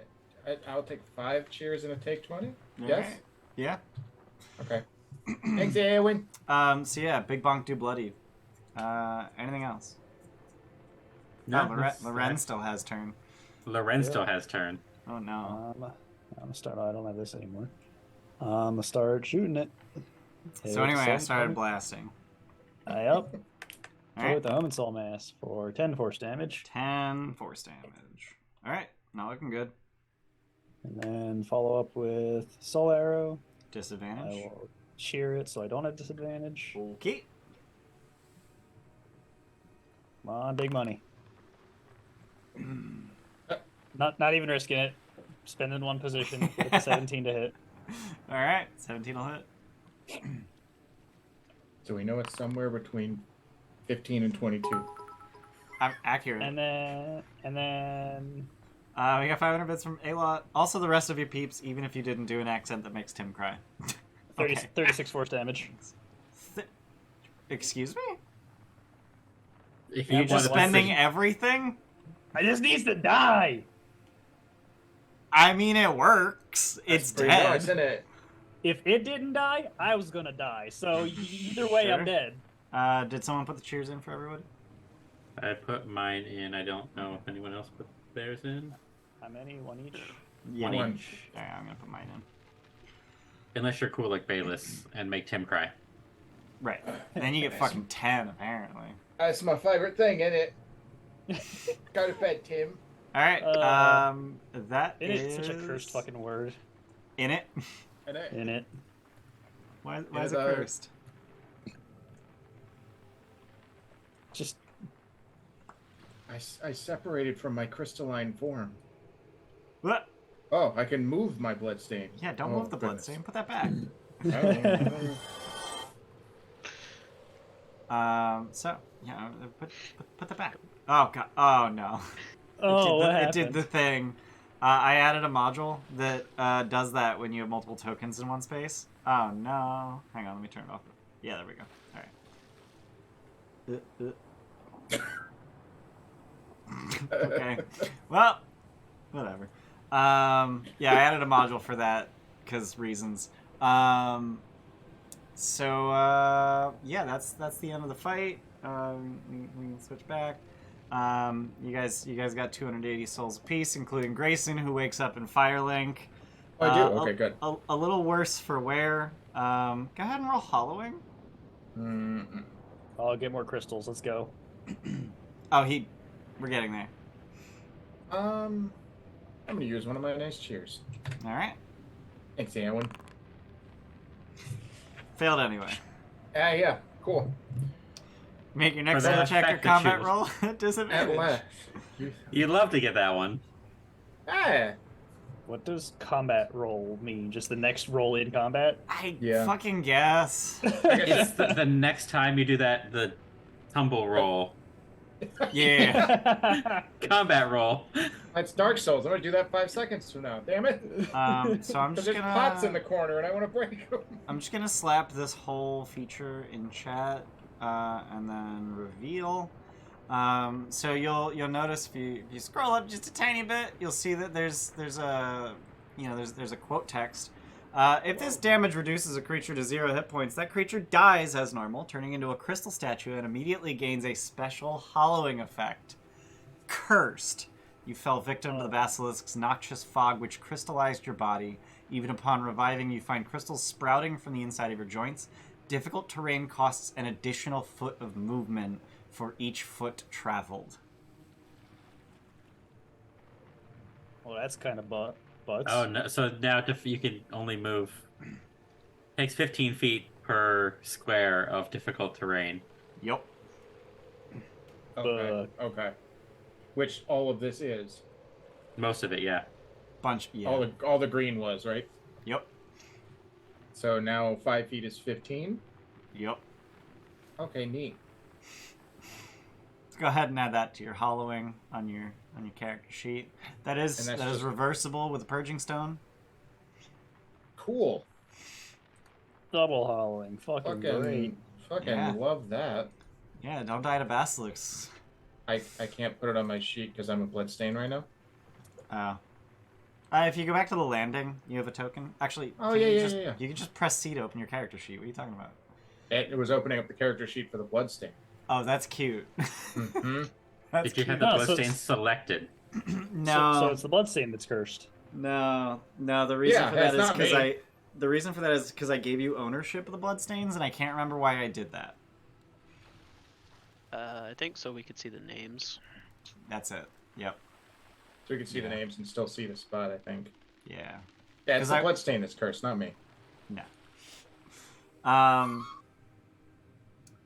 I'll take 5 cheers and a take 20. All Yes. right. Yeah. Okay. Thanks, Aaron. So yeah, big bonk do bloody. Anything else? No, Loren still has turn. Loren still has turn. Oh no. I'm gonna start. I don't have this anymore. I'm gonna start shooting it. So anyway, I started blasting. Up. All Go right. with the Omen Soul Mass for 10 force damage, 10 force damage. All right, not looking good. and then follow up with Soul Arrow. I Disadvantage. will cheer it so I don't have disadvantage. Okay. Come on, big money. Not even risking it. Spending one position with a 17 to hit. All right, 17 will hit. So we know it's somewhere between 15 and 22. I'm accurate. And then We got 500 bits from A-Lot. Also, the rest of your peeps, even if you didn't do an accent that makes Tim cry. 30, 36 force damage. Excuse me? If Yeah, you but just what's spending everything? I just needs to die. I mean, it works. It's Pretty nice, dead. isn't it? If it didn't die, I was gonna die. So either way, I'm Sure. dead. Did someone put the cheers in for everybody? I put mine in. I don't know if anyone else put theirs in. How many? One each. Yeah, One each. Alright, I'm gonna put mine in. Unless you're cool like Bayless and make Tim cry. Right. Then you get fucking 10, apparently. That's my favorite thing, isn't it? Go to bed, Tim. Alright, that It is... is such a cursed fucking word. In it? Isn't it? In it. Why Yeah, is it though. cursed? Just I separated from my crystalline form. What? Oh, I can move my bloodstain. Yeah, don't Oh, move the goodness. bloodstain. Put that back. So, yeah, put that back. Oh, God. Oh, no. It did the thing. I added a module that does that when you have multiple tokens in one space. Oh, no. Hang on, let me turn it off. Yeah, there we go. All right. Okay. Well, whatever. Yeah, I added a module for that because reasons. Yeah, that's the end of the fight. We can switch back. You guys got 280 souls apiece, including Grayson, who wakes up in Firelink. Oh, I do? Okay, good. A little worse for wear. Go ahead and roll Hollowing. Mm-mm. I'll get more crystals. Let's go. Oh, we're getting there. I'm gonna use one of my nice cheers. All right. Thanks, Alan. Failed anyway. Yeah, cool. Make your next For that skill check or effect to combat choose. roll at At disadvantage. last. You'd love to get that one. Ah, What does combat roll mean? Just the next roll in combat? I Yeah. fucking guess. It's the next time you do the tumble roll. Yeah. Combat roll. that's Dark Souls. I'm gonna do that 5 seconds from now. Damn it. So I'm Because just there's pots in the gonna corner and I want to break them. I'm just gonna slap this whole feature in chat, and then reveal. So you'll notice if you scroll up just a tiny bit, you'll see that there's a there's a quote text. If this damage reduces a creature to 0 hit points, that creature dies as normal, turning into a crystal statue and immediately gains a special hollowing effect. Cursed. You fell victim to the basilisk's noxious fog, which crystallized your body. Even upon reviving, you find crystals sprouting from the inside of your joints. Difficult terrain costs an additional foot of movement for each foot traveled. Well, that's kind of butts. Oh no! So now you can only move. Takes 15 feet per square of difficult terrain. Yup. Okay. Which all of this is. Most of it, yeah. Yeah. All the green was, right? Yup. So now 5 feet is 15. Yup. Okay, neat. Let's go ahead and add that to your hollowing on your character sheet. That is And that's just- reversible with a purging stone. Cool. Double hollowing. Fucking great. Fucking Yeah. love that. Yeah, don't die to basilisks. I can't put it on my sheet because I'm a bloodstain right now. If you go back to the landing, you have a token. Actually, Oh, you yeah, can yeah. You can just press C to open your character sheet. What are you talking about? It was opening up the character sheet for the bloodstain. Oh, that's cute. Mm-hmm. That's Did you have cute. the No, so bloodstain it's- selected? No. So it's the bloodstain that's cursed. No. The reason Yeah, for that that's is not because me. the reason for that is because I gave you ownership of the bloodstains, and I can't remember why I did that. I think so we could see the names. That's it. Yep. So we can see the Yeah. names and still see the spot, I think. Yeah. Yeah, 'Cause it's the I- bloodstain that's cursed, not me. No.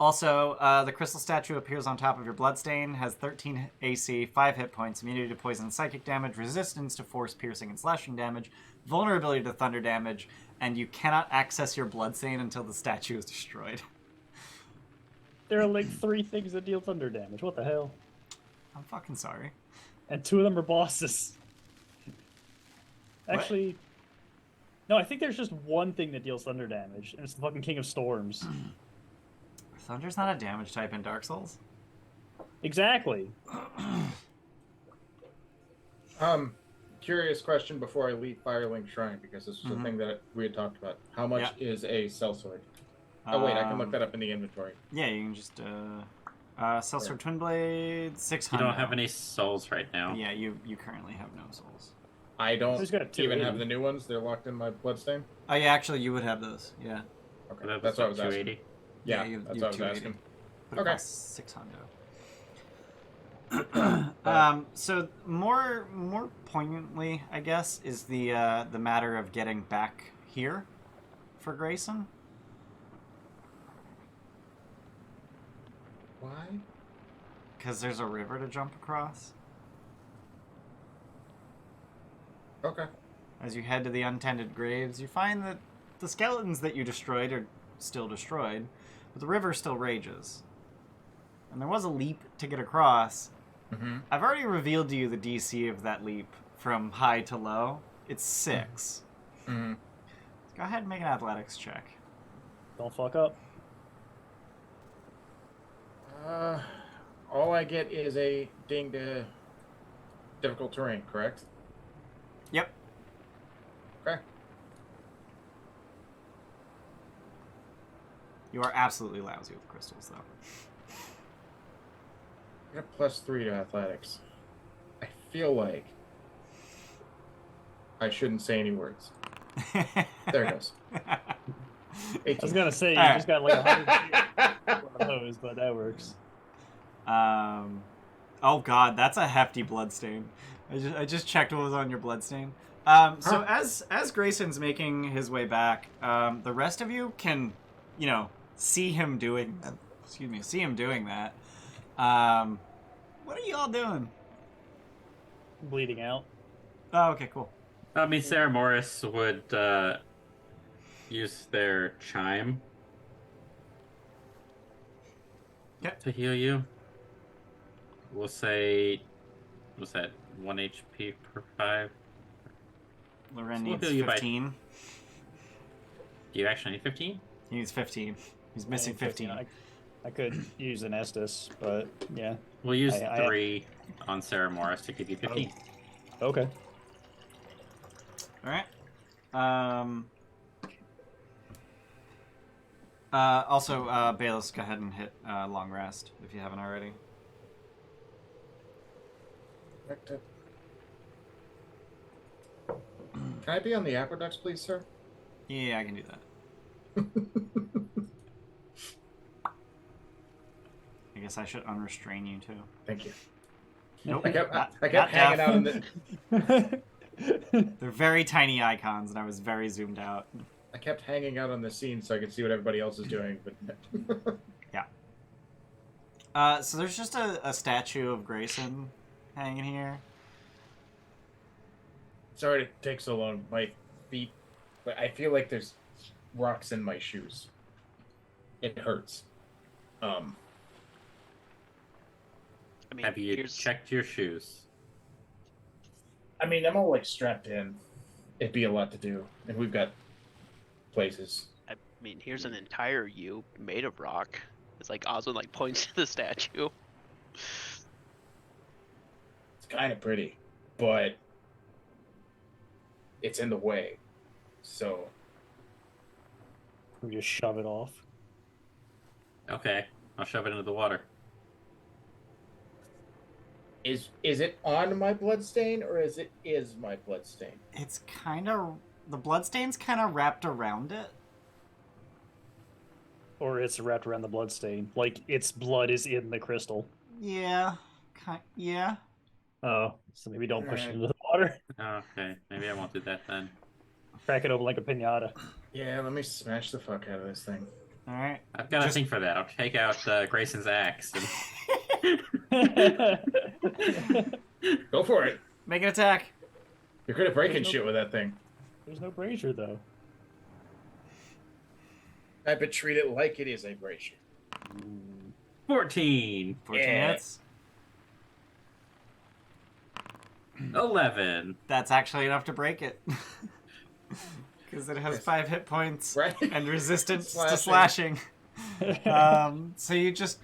Also, the crystal statue appears on top of your bloodstain, has 13 AC, 5 hit points, immunity to poison and psychic damage, resistance to force, piercing, and slashing damage, vulnerability to thunder damage, and you cannot access your bloodstain until the statue is destroyed. There are like 3 things that deal thunder damage. What the hell? I'm fucking sorry. And 2 of them are bosses. Actually, no, I think there's just one thing that deals thunder damage, and it's the fucking King of Storms. Thunder's not a damage type in Dark Souls. Exactly. Curious question before I leave Firelink Shrine, because this was Mhm. a thing that we had talked about. How much is a sellsword? Oh wait, I can look that up in the inventory. Yeah, you can just sellsword twin blade 600. You don't have any souls right now. Yeah, you currently have no souls. I don't Who's got even 280? have the new ones. They're locked in my bloodstain. Oh yeah, actually you would have those. Yeah. Okay, That that's what I was asking. 280. Yeah, you that's have what I was 280. asking. But it Okay. costs 600. So more poignantly, I guess, is the matter of getting back here for Grayson. Why? Because there's a river to jump across. Okay. As you head to the untended graves, you find that the skeletons that you destroyed are still destroyed, but the river still rages. And there was a leap to get across. Mm-hmm. I've already revealed to you the DC of that leap from high to low. It's 6. Mm-hmm. Go ahead and make an athletics check. Don't fuck up. All I get is a ding to difficult terrain, correct? Yep. Okay. You are absolutely lousy with crystals, though. I got +3 to athletics. I feel like I shouldn't say any words. There it goes. I 18. was gonna say you Alright. just got like 100 of those, but that works. Oh god, that's a hefty bloodstain. I just checked what was on your bloodstain. So as Grayson's making his way back, the rest of you can, see him doing that. What are you all doing? Bleeding out. Oh, okay, cool. I mean, Ceramorris would use their chime to heal you. We'll say, what's that? 1 HP per 5. Loren So we'll needs heal you by- 15. Do you actually need 15? He needs 15. He's missing 15. I could use an Estus, but yeah. We'll use I 3 on Ceramorris to give you 15. Okay. All right. Also, Bayless, go ahead and hit long rest if you haven't already. Can I be on the aqueducts, please, sir? Yeah, I can do that. I guess I should unrestrain you too. Thank you. Nope. I kept not hanging deaf. out in the. They're very tiny icons, and I was very zoomed out. I kept hanging out on the scene so I could see what everybody else is doing, but. So there's just a statue of Grayson hanging here. Sorry to take so long. My feet, but I feel like there's rocks in my shoes. It hurts. I mean, Have you checked your shoes? I mean, I'm all like strapped in. It'd be a lot to do, and we've got places. I mean, here's an entire U made of rock. It's like Oswin points to the statue. It's kind of pretty, but it's in the way. So We just shove it off. Okay, I'll shove it into the water. is it on my bloodstain or is my bloodstain? It's kind of... The bloodstain's kind of wrapped around it. Or it's wrapped around the bloodstain. Like, its blood is in the crystal. Yeah. Yeah. Oh, so maybe don't push it Alright. into the water. Okay, maybe I won't do that then. Crack it open like a piñata. Yeah, let me smash the fuck out of this thing. All right. I've got a thing for that. I'll take out Grayson's axe. Go for it. Make an attack. You're good at breaking There's no- shit with that thing. There's no brazier, though. I but treat it like it is a brazier. 14. 14 Yeah. hits. 11. That's actually enough to break it. Because it has 5 hit points Right? and resistance to Slashing. slashing. So you just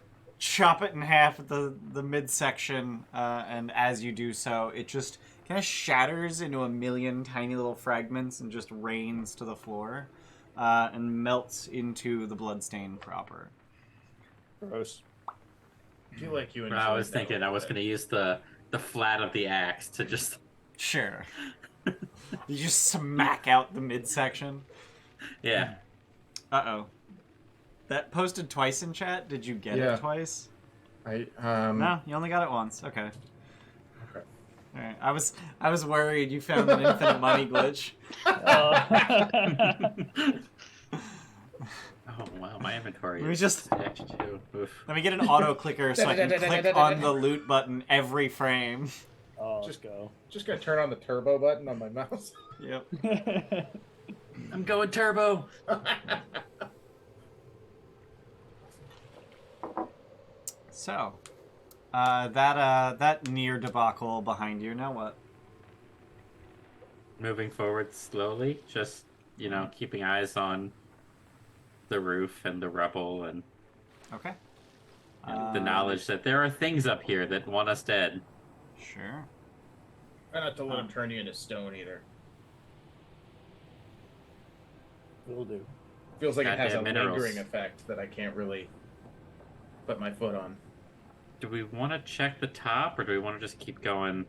chop it in half at the midsection, and as you do so, it just kind of shatters into a million tiny little fragments and just rains to the floor, and melts into the bloodstain proper. Gross. I feel like you. I was enjoyed that thinking a I was little going to use the flat of the axe to just... Sure. You just smack out the midsection. Yeah. Uh-oh. That posted twice in chat. Did you get Yeah. it twice? bit. No, you only got it once. Okay. Okay. All right. I was worried you found an infinite money glitch. Oh, wow, my inventory Let me is just- stacked too. Oof. Let me get an auto clicker so I can click on the loot button every frame. Oh, Just- let's go. Just gonna turn on the turbo button on my mouse. Yep. I'm going turbo! So, that near debacle behind you. Now what? Moving forward slowly, just, keeping eyes on the roof and the rubble and Okay. the knowledge that there are things up here that want us dead. Sure. Try not to let him turn you into stone either. Will do. Feels like it has a Goddamn minerals. lingering effect that I can't really put my foot on. Do we want to check the top, or do we want to just keep going?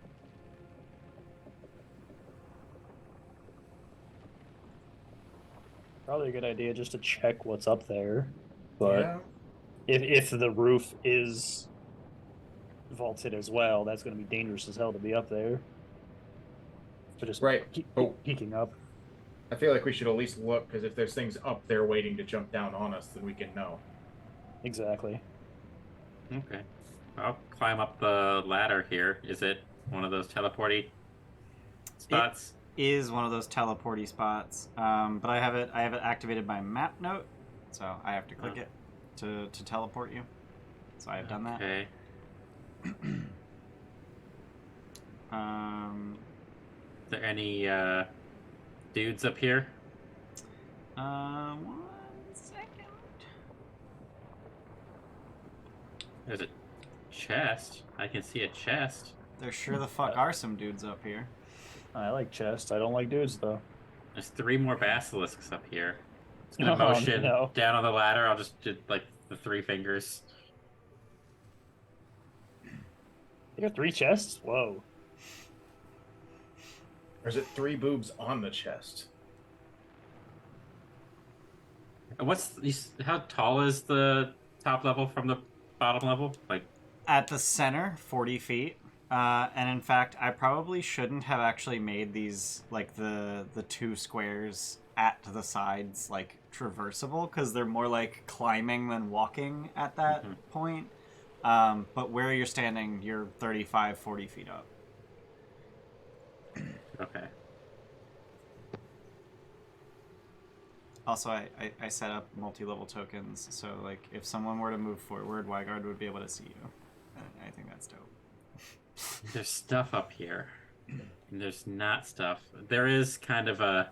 Probably a good idea just to check what's up there. But Yeah. if the roof is vaulted as well, that's going to be dangerous as hell to be up there. So just Right. keep Oh. peeking up. I feel like we should at least look, because if there's things up there waiting to jump down on us, then we can know. Exactly. Okay. I'll climb up the ladder here. Is it one of those teleporty spots? Is one of those teleporty spots, but I have it activated by map note, so I have to click it to teleport you. So I have done that. Okay. Is there any dudes up here? 1 second. There's a chest. I can see a chest. There sure the fuck are some dudes up here. I like chests. I don't like dudes though. There's 3 more basilisks up here. It's gonna Oh, motion no. down on the ladder. I'll just do like the 3 fingers. You got 3 chests? Whoa. Or is it 3 boobs on the chest? How tall is the top level from the bottom level? Like, At the center, 40 feet. And in fact, I probably shouldn't have actually made these, like, the 2 squares at the sides, like, traversable, because they're more like climbing than walking at that point. But where you're standing, you're 35, 40 feet up. okay. Also, I set up multi-level tokens, so, like, if someone were to move forward, Weigard would be able to see you. And I think that's dope. There's stuff up here. And there's not stuff. There is kind of a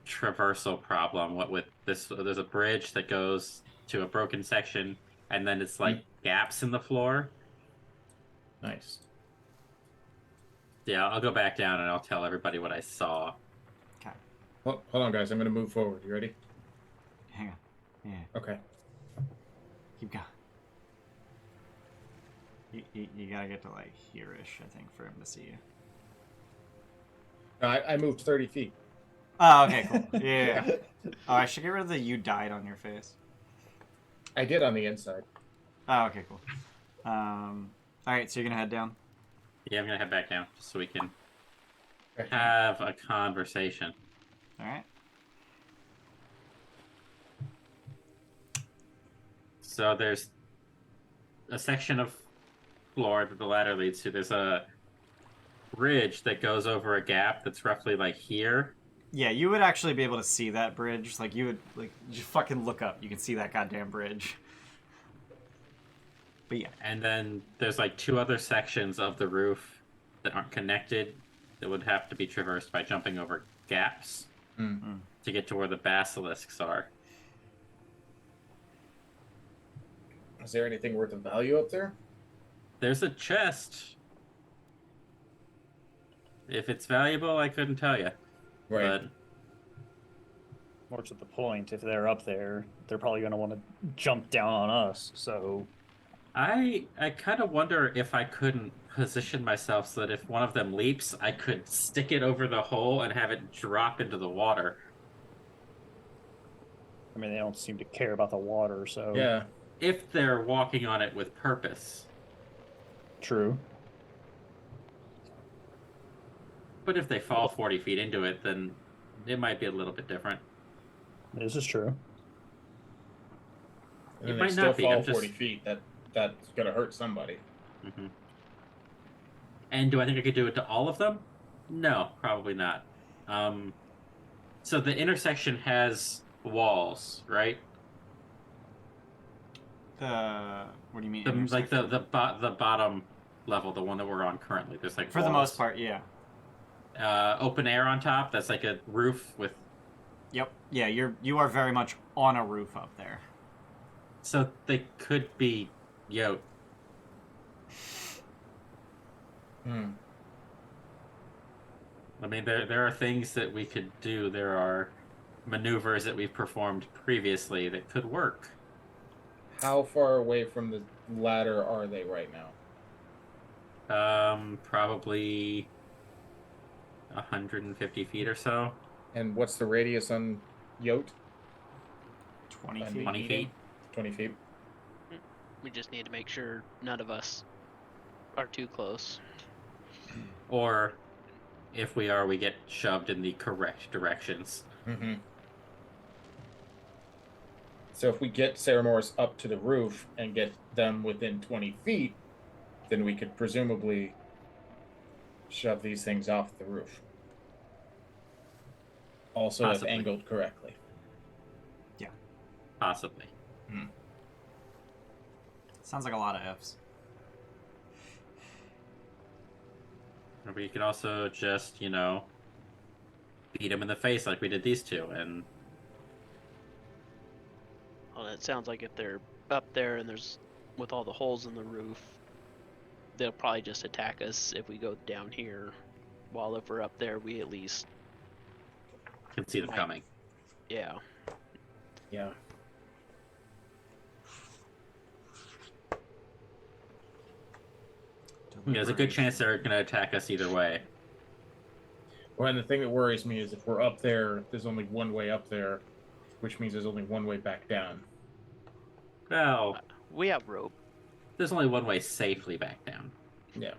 traversal problem. What with this? There's a bridge that goes to a broken section, and then it's like gaps in the floor. Nice. Yeah, I'll go back down and I'll tell everybody what I saw. Okay. Hold on, guys. I'm going to move forward. You ready? Hang on. Yeah, Okay. keep going. You gotta get to, like, here-ish, I think, for him to see you. I moved 30 feet. Oh, okay, cool. Yeah. Oh, I should get rid of the "you died" on your face. I did on the inside. Oh, okay, cool. Alright, so you're gonna head down? Yeah, I'm gonna head back down just so we can Okay. have a conversation. Alright. So there's a section of floor that the ladder leads to. There's a bridge that goes over a gap that's roughly like here. Yeah, you would actually be able to see that bridge. Like, you would, like, just fucking look up. You can see that goddamn bridge. But yeah. And then there's like 2 other sections of the roof that aren't connected that would have to be traversed by jumping over gaps to get to where the basilisks are. Is there anything worth of value up there? There's a chest. If it's valuable, I couldn't tell you. Right. But More to the point, if they're up there, they're probably going to want to jump down on us. So I kind of wonder if I couldn't position myself so that if one of them leaps, I could stick it over the hole and have it drop into the water. I mean, they don't seem to care about the water. So Yeah. If they're walking on it with purpose. true. But if they fall 40 feet into it, then it might be a little bit different. This is true. And It then might they still not be, fall I'm just- 40 feet. That's going to hurt somebody. hmm And do I think I could do it to all of them? No, probably not. So the intersection has walls, right? What do you mean? Like intersection? the bottom level, the one that we're on currently. There's like For the walls. most part, yeah. Open air on top. That's like a roof with. Yep. Yeah, you are very much on a roof up there. So they could be yote. Hmm. I mean, there are things that we could do. There are maneuvers that we've performed previously that could work. How far away from the ladder are they right now? Probably 150 feet or so. And what's the radius on Yote? 20 And feet. 20 feet. 20 feet. We just need to make sure none of us are too close. Or if we are, we get shoved in the correct directions. Mm-hmm. So if we get Ceramorris up to the roof and get them within 20 feet, then we could presumably shove these things off the roof. Also, if Possibly. angled correctly. Possibly. Sounds like a lot of ifs. Or we could also just, beat them in the face like we did these two. And Well, it sounds like if they're up there and there's with all the holes in the roof, they'll probably just attack us if we go down here. While if we're up there, we at least, can see them Right. coming. yeah. Yeah. There's a good chance they're going to attack us either way. Well, and the thing that worries me is if we're up there, there's only one way up there, which means there's only one way back down. Well, We have rope. there's only one way safely back down. Yeah.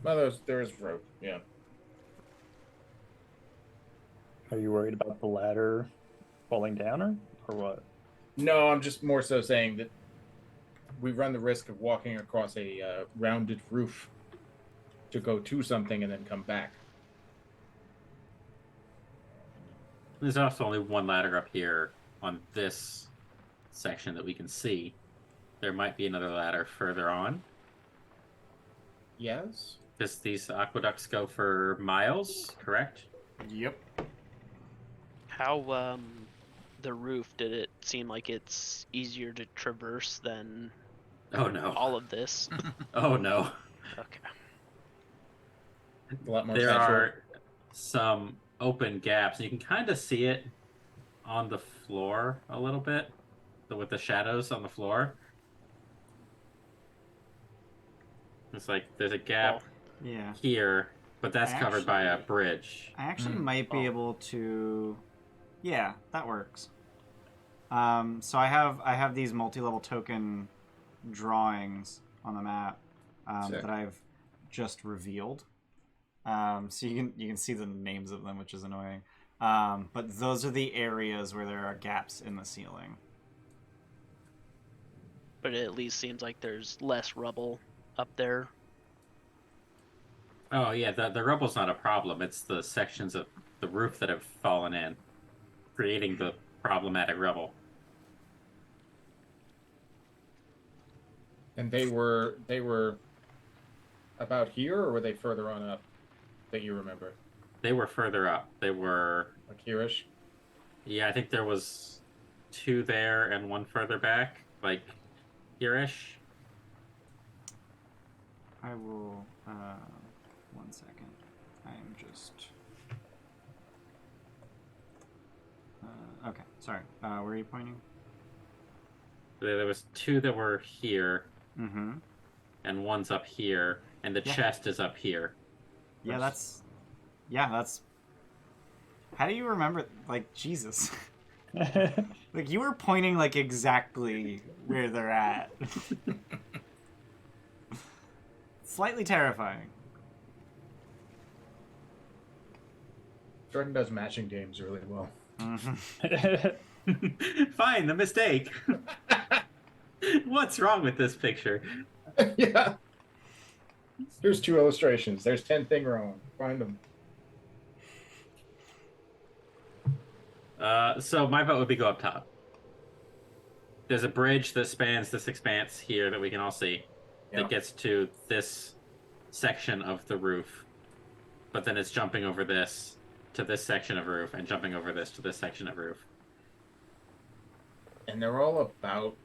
Well, there's rope. Yeah. Are you worried about the ladder falling down or what? No, I'm just more so saying that we run the risk of walking across a rounded roof to go to something and then come back. There's also only one ladder up here on this section that we can see. There might be another ladder further on. Yes? Because these aqueducts go for miles, correct? Yep. How, the roof, did it seem like it's easier to traverse than Oh no. all of this? Oh no. Okay. A lot more There natural. are some open gaps. You can kind of see it on the floor a little bit, with the shadows on the floor. It's like there's a gap Yeah. here, but that's covered by a bridge. I actually might be able to. Yeah, that works. So I have these multi-level token drawings on the map Sick. that I've just revealed. So you can see the names of them, which is annoying. But those are the areas where there are gaps in the ceiling. But it at least seems like there's less rubble up there. Oh yeah, the rubble's not a problem. It's the sections of the roof that have fallen in, creating the problematic rubble. And they were about here, or were they further on up that you remember? They were further up. They were, Like here-ish? yeah, I think there was two there and one further back. Like, here-ish. I will. 1 second. I am just. Okay, sorry. Where are you pointing? There was 2 that were here, Mm-hmm. and one's up here, and the Yeah. chest is up here. Yeah, that's. How do you remember? Like, Jesus. Like, you were pointing, like, exactly where they're at. Slightly terrifying. Jordan does matching games really well. Mm-hmm. Fine, the mistake. What's wrong with this picture? Yeah. Here's 2 illustrations. There's 10 thing wrong. Find them. So my vote would be go up top. There's a bridge that spans this expanse here that we can all see Yeah. that gets to this section of the roof. But then it's jumping over this to this section of roof and jumping over this to this section of roof. And they're all about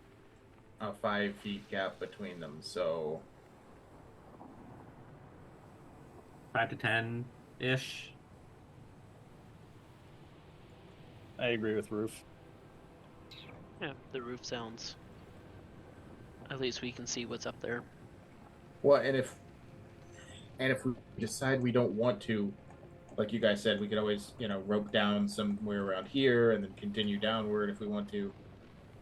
a 5 feet gap between them, so 5 to 10-ish. I agree with Roof. Yeah, the roof sounds. At least we can see what's up there. well, and if we decide we don't want to, like you guys said, we could always, rope down somewhere around here and then continue downward if we want to.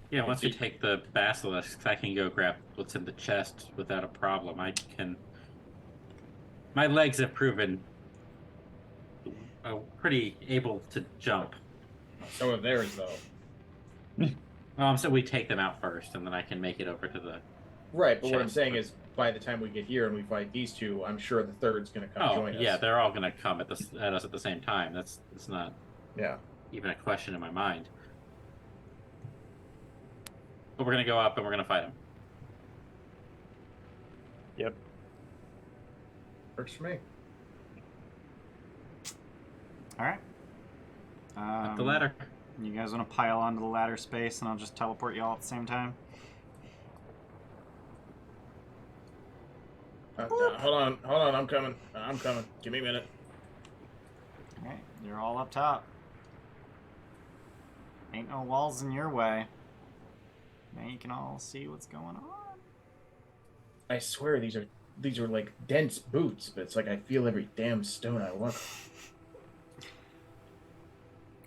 Yeah, once we take the basilisks, I can go grab what's in the chest without a problem. My legs have proven pretty able to jump. So are theirs, though. So we take them out first, and then I can make it over to the... Right, but what I'm Chest. saying is, by the time we get here and we fight these 2, I'm sure the third's going to come join us. yeah, they're all going to come at us at the same time. It's not Yeah. even a question in my mind. But we're going to go up, and we're going to fight them. Yep. Works for me. All right. Up the ladder. You guys want to pile onto the ladder space, and I'll just teleport you all at the same time? Hold on, I'm coming. Give me a minute. All right, you're all up top. Ain't no walls in your way. Now you can all see what's going on. I swear these are like dense boots, but it's like I feel every damn stone I walk.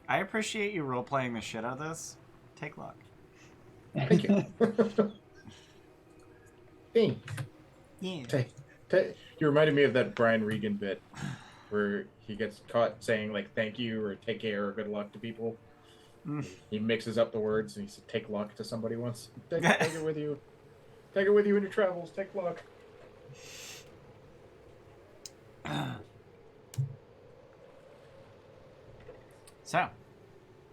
I appreciate you role-playing the shit out of this. Take luck. Thank you. Thanks. Yeah. You reminded me of that Brian Regan bit where he gets caught saying like thank you or take care or good luck to people. He mixes up the words and he said take luck to somebody once. Take it with you. Take it with you in your travels. Take luck. So.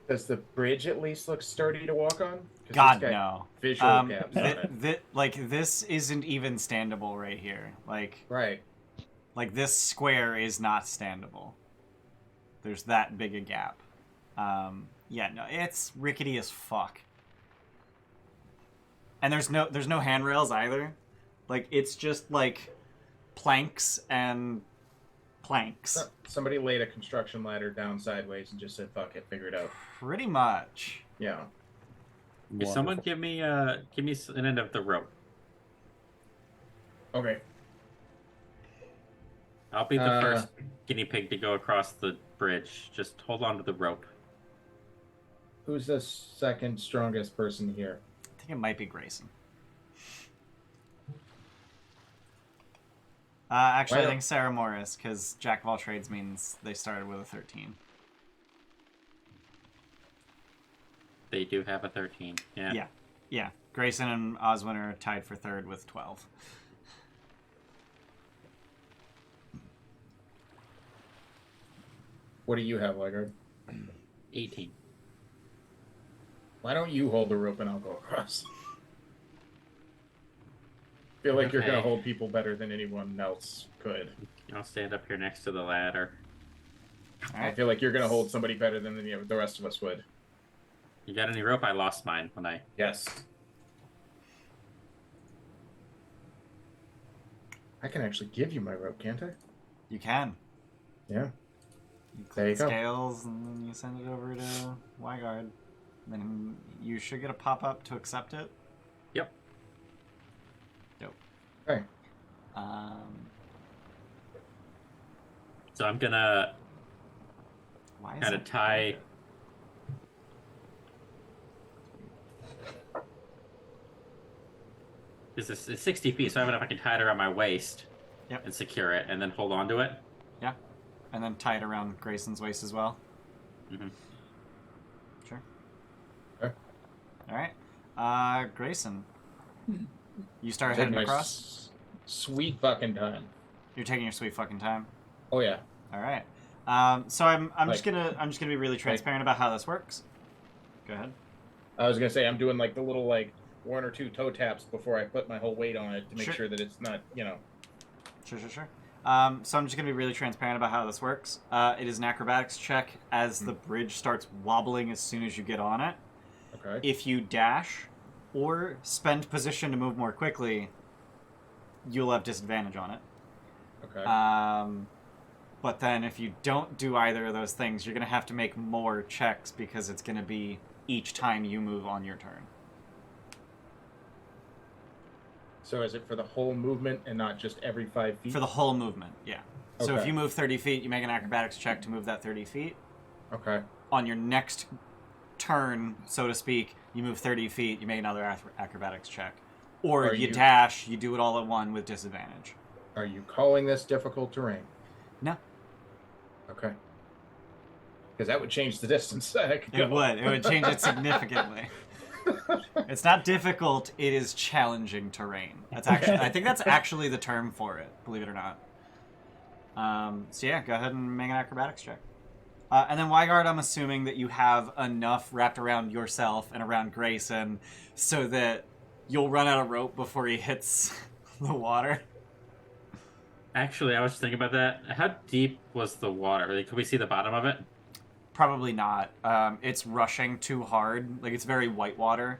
Does the bridge at least look sturdy to walk on? God, no. Visual gaps on it. This isn't even standable right here. Right. Like, this square is not standable. There's that big a gap. Yeah, no, it's rickety as fuck. And there's no handrails either. Like, it's just, like, planks and planks. Somebody laid a construction ladder down sideways and just said, fuck it, figure it out. Pretty much. Yeah. Can someone give me an end of the rope? Okay. I'll be the first guinea pig to go across the bridge. Just hold on to the rope. Who's the second strongest person here? I think it might be Grayson. Actually, I think Ceramorris, because Jack of all trades means they started with a 13. They do have a 13. Yeah. Yeah. Grayson and Oswin are tied for third with 12. What do you have, Weigard? 18. Why don't you hold the rope and I'll go across? I feel like you're going to hold people better than anyone else could. I'll stand up here next to the ladder. I feel like you're going to hold somebody better than the rest of us would. You got any rope? I lost mine when I... Yes. I can actually give you my rope, can't I? You can. Yeah. You click There you the go. scales, and then you send it over to Weigard. Then you should get a pop-up to accept it. Yep. Dope. Okay. So I'm gonna Why is kind it of tie. This is 60 feet, so I don't know if I can tie it around my waist. Yep. And secure it, and then hold on to it. Yeah. And then tie it around Grayson's waist as well. Mm-hmm. Sure. Okay. All right. Grayson. You start heading across? Sweet fucking time. You're taking your sweet fucking time? Oh, yeah. All right. So I'm just gonna be really transparent about how this works. Go ahead. I was going to say, I'm doing like the little like 1 or 2 toe taps before I put my whole weight on it to make sure that it's not, Sure. So I'm just going to be really transparent about how this works. It is an acrobatics check as the bridge starts wobbling as soon as you get on it. Okay. If you dash or spend position to move more quickly, you'll have disadvantage on it. Okay. But then if you don't do either of those things, you're going to have to make more checks because it's going to be each time you move on your turn. So is it for the whole movement and not just every 5 feet? For the whole movement, yeah. So if Okay. you move 30 feet, you make an acrobatics check to move that 30 feet. Okay. On your next turn, so to speak, you move 30 feet, you make another acrobatics check. Or Are you you- dash, you do it all at one with disadvantage. Are you calling this difficult terrain? No. Okay. Because that would change the distance. I could It go. would. It would change it significantly. It's not difficult, it is challenging terrain. That's actually I think that's actually the term for it, believe it or not. So yeah, go ahead and make an acrobatics check. And then Weigard, I'm assuming that you have enough wrapped around yourself and around Grayson so that you'll run out of rope before he hits the water. Actually, I was just thinking about that. How deep was the water? Like, could we see the bottom of it? Probably not. It's rushing too hard. Like, it's very white water.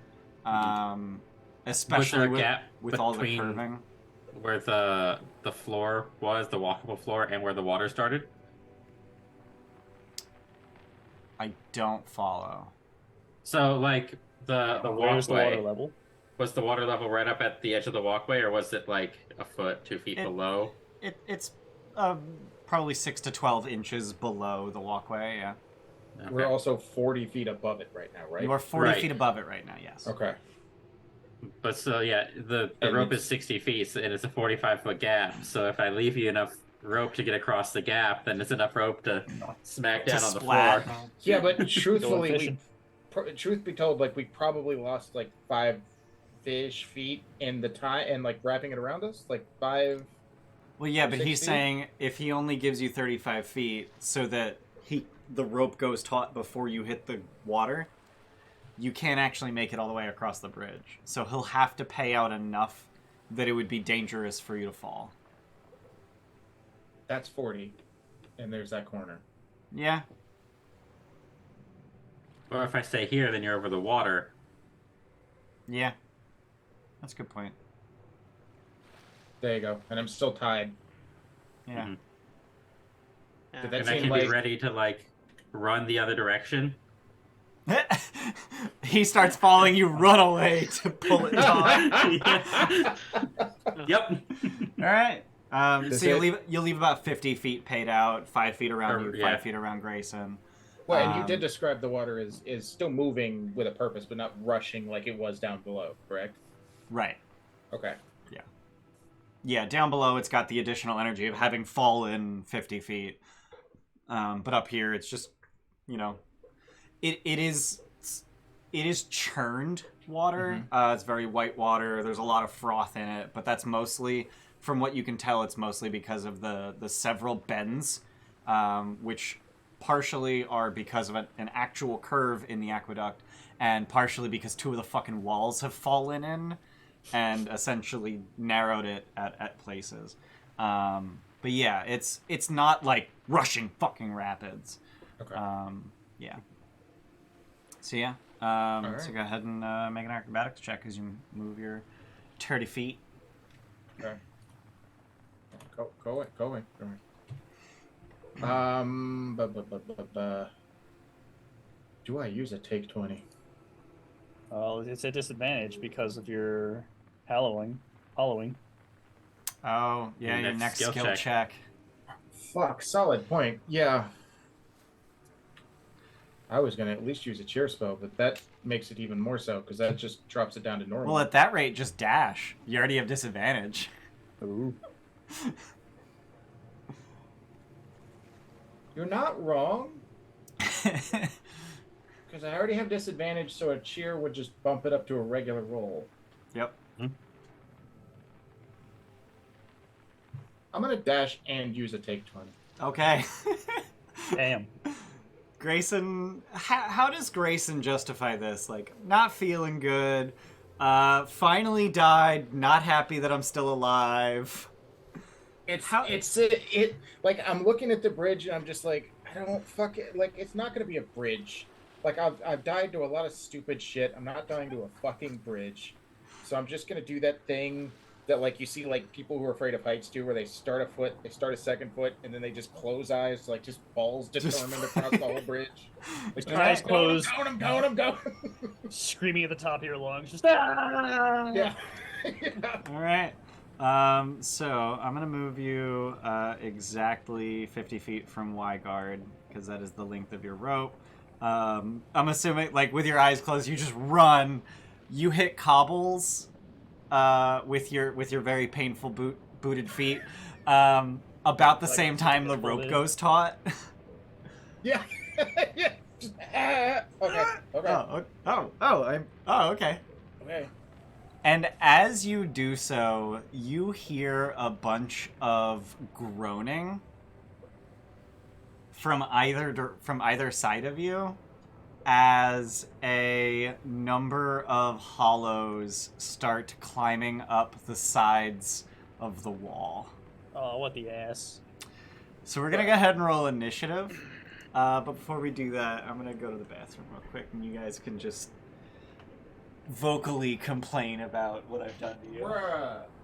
Especially Was there a gap with all the between curving. where the floor was, the walkable floor, and where the water started? I don't follow. So, like, the Where's the walkway, water level? was the water level right up at the edge of the walkway, or was it, like, a foot, 2 feet below? It's probably 6 to 12 inches below the walkway, yeah. Okay. We're also 40 feet above it right now, right? You are 40 Right. feet above it right now, yes. Okay. But so, yeah, the And rope is it's- 60 feet, and it's a 45-foot gap. So if I leave you enough rope to get across the gap, then it's enough rope to smack down on the splat. floor. Yeah, but truthfully, fishing. truth be told, like we probably lost like 5-ish feet in the time and like wrapping it around us, like 5. Well, yeah, Or but 6 he's feet? saying if he only gives you 35 feet so that the rope goes taut before you hit the water, you can't actually make it all the way across the bridge. So he'll have to pay out enough that it would be dangerous for you to fall. That's 40, and there's that corner. Yeah. Or if I stay here, then you're over the water. Yeah. That's a good point. There you go, and I'm still tied. Yeah. Mhm. Yeah. Did that And I seem can like be ready to, like, run the other direction. He starts falling, you run away to pull it taut. Yep. All right. Does So it- you'll leave about 50 feet paid out, 5 feet around Or- you, yeah. 5 feet around Grayson. Well, and you did Um, describe the water is still moving with a purpose, but not rushing like it was down below, correct? Right. Okay. Yeah, down below it's got the additional energy of having fallen 50 feet. But up here it's just, it is churned water. It's very white water. There's a lot of froth in it, but that's mostly, from what you can tell, it's mostly because of the several bends, which partially are because of an actual curve in the aqueduct, and partially because 2 of the fucking walls have fallen in and essentially narrowed it at places. But yeah, it's not like rushing fucking rapids. Okay. Yeah. So yeah. right. So go ahead and make an acrobatics check as you move your 30 feet. Okay. Go away. Do I use a take 20? Well, it's a disadvantage because of your hollowing. Oh, yeah, your next skill check. Fuck, solid point. Yeah. I was going to at least use a cheer spell, but that makes it even more so, because that just drops it down to normal. Well, at that rate, just dash. You already have disadvantage. Ooh. You're not wrong. Because I already have disadvantage, so a cheer would just bump it up to a regular roll. Yep. I'm going to dash and use a take 20. Okay. Damn. Grayson, how does Grayson justify this? Like, not feeling good, finally died, not happy that I'm still alive. Like, I'm looking at the bridge and I'm just like, I don't fuck it. Like, it's not going to be a bridge. Like, I've died to a lot of stupid shit. I'm not dying to a fucking bridge. So I'm just going to do that thing that, like, you see, like, people who are afraid of heights do, where they start a foot, they start a second foot, and then they just close eyes, like, just balls determined across the whole bridge. Like, Eyes closed. I'm going. Screaming at the top of your lungs. Just, ah! Yeah. All right. So I'm gonna move you exactly 50 feet from Weigard, because that is the length of your rope. I'm assuming, like, with your eyes closed, you just run. You hit cobbles with your very painful booted feet. About the same time the rope goes taut. Yeah. Yeah. Just, okay. Okay. Okay. And as you do so, you hear a bunch of groaning from either side of you, as a number of hollows start climbing up the sides of the wall. Oh, what the ass. So we're gonna go ahead and roll initiative. But before we do that, I'm gonna go to the bathroom real quick, and you guys can just vocally complain about what I've done to you.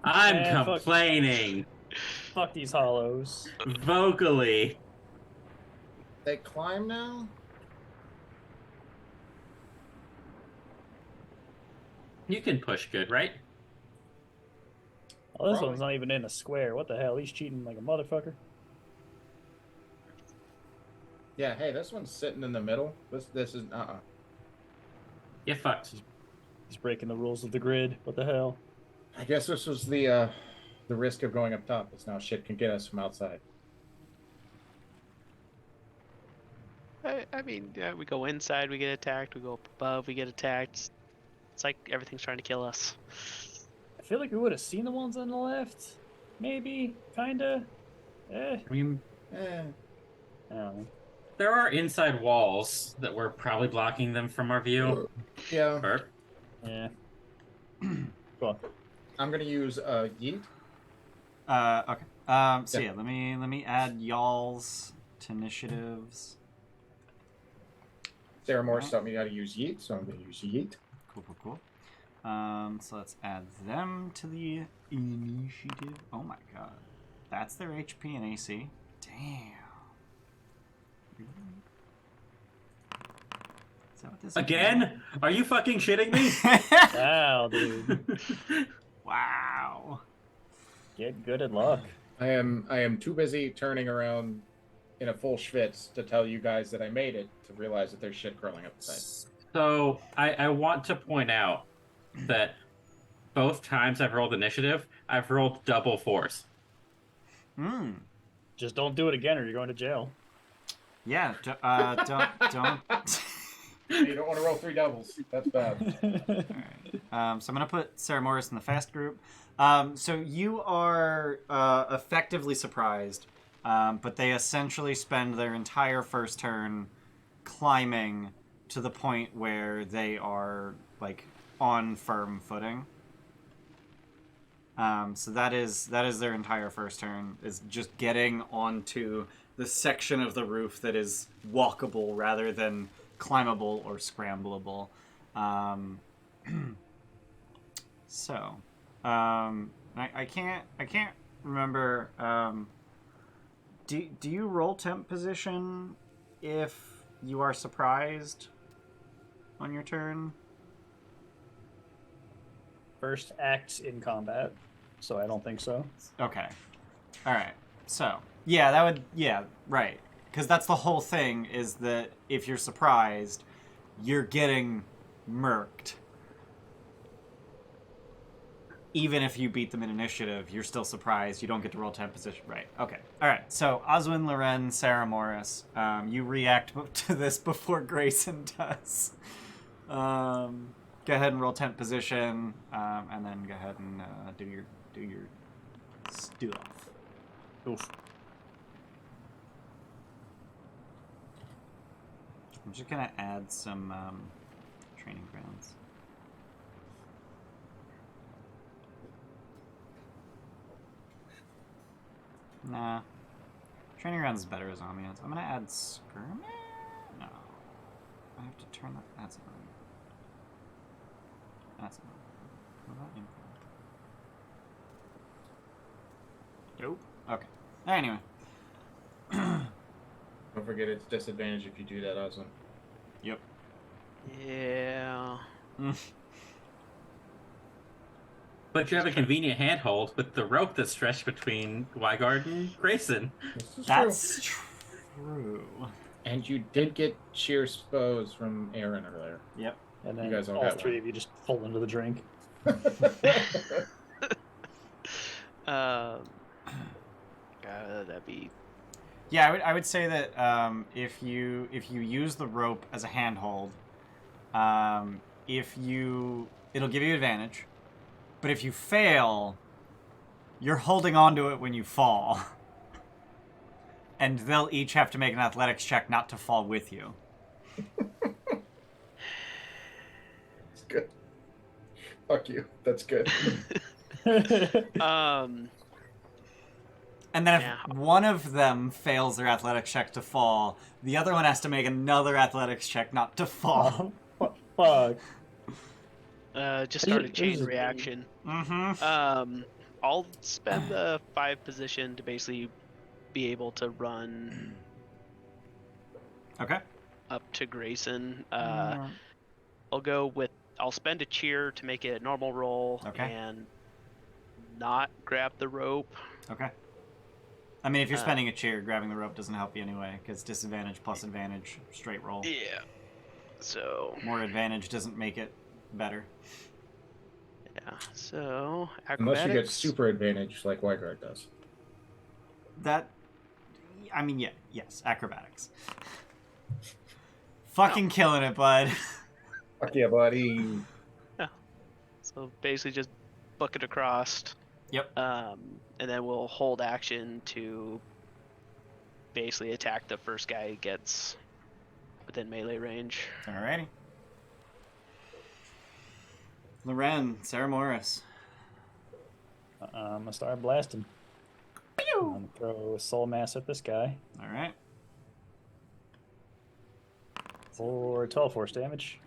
I'm complaining. Fuck these hollows. Vocally. They climb now? You can push good, right? Oh, this one's not even in a square. What the hell? He's cheating like a motherfucker. Yeah, hey, this one's sitting in the middle. This is Get fucked. He's breaking the rules of the grid. What the hell? I guess this was the risk of going up top. Is now shit can get us from outside. I mean, yeah, we go inside, we get attacked. We go up above, we get attacked. It's like everything's trying to kill us. I feel like we would have seen the ones on the left. Maybe. Kinda. I mean, I don't know. there are inside walls that were probably blocking them from our view. Yeah. Burp. Yeah. Cool. I'm gonna use yeet. Okay. So yeah, let me add y'all's to initiatives. Ceramorris taught me how to use yeet, so I'm gonna use yeet. Cool. So let's add them to the initiative. Oh my god. That's their HP and AC. Damn. Is that what this Again? is? Are you fucking shitting me? Wow, dude. Wow. Get good at luck. I am too busy turning around in a full schwitz to tell you guys that I made it to realize that there's shit curling up the side. So, I want to point out that both times I've rolled initiative, I've rolled double fours. Just don't do it again or you're going to jail. Yeah, don't. You don't want to roll 3 doubles. That's bad. Alright. So I'm going to put Ceramorris in the fast group. So you are effectively surprised, but they essentially spend their entire first turn climbing to the point where they are, like, on firm footing. So that is their entire first turn, is just getting onto the section of the roof that is walkable rather than climbable or scrambleable. I can't remember, do you roll temp position if you are surprised on your turn? First act in combat, so I don't think so. Okay. All right. So, yeah, that would... Yeah, right. Because that's the whole thing, is that if you're surprised, you're getting murked. Even if you beat them in initiative, you're still surprised. You don't get to roll temp position. Right. Okay. All right. So, Oswin, Loren, Ceramorris, you react to this before Grayson does. Go ahead and roll temp position, and then go ahead and do your stuff. Oof. I'm just gonna add some training grounds. Nah, training grounds is better as ambiance. I'm gonna add skirmish. No, I have to turn that. That's annoying. That's annoying. What about info? Nope. Okay. Anyway. Don't forget it's disadvantage if you do that, Oswin. Yep. Yeah. But you have a convenient handhold with the rope that's stretched between Weigard and Grayson. This is That's true. true. And you did get cheer spells from Aaron earlier. Yep. And then You guys all all got three one. of you just fall into the drink. That'd be. Yeah, I would say that if you use the rope as a handhold, it'll give you advantage, but if you fail, you're holding onto it when you fall, and they'll each have to make an athletics check not to fall with you. It's good. Fuck you. That's good. And then if Yeah. one of them fails their athletics check to fall, the other one has to make another athletics check not to fall. Fuck. Just start a This chain is- reaction. Mm-hmm. I'll spend the 5 position to basically be able to run Okay. up to Grayson. I'll spend a cheer to make it a normal roll Okay. and not grab the rope. Okay. I mean, if you're spending a cheer, grabbing the rope doesn't help you anyway, because disadvantage plus advantage, straight roll. Yeah. So. More advantage doesn't make it better. Yeah. So acrobatics. Unless you get super advantage like Weigard does. That, I mean, yeah, yes, acrobatics. Fucking killing it, bud. Fuck yeah, buddy. So basically just book it across. Yep. And then we'll hold action to basically attack the first guy who gets within melee range. Alrighty. Loren, Ceramorris. I'm gonna start blasting. I'm gonna throw a soul mass at this guy Alright. for 12 force damage.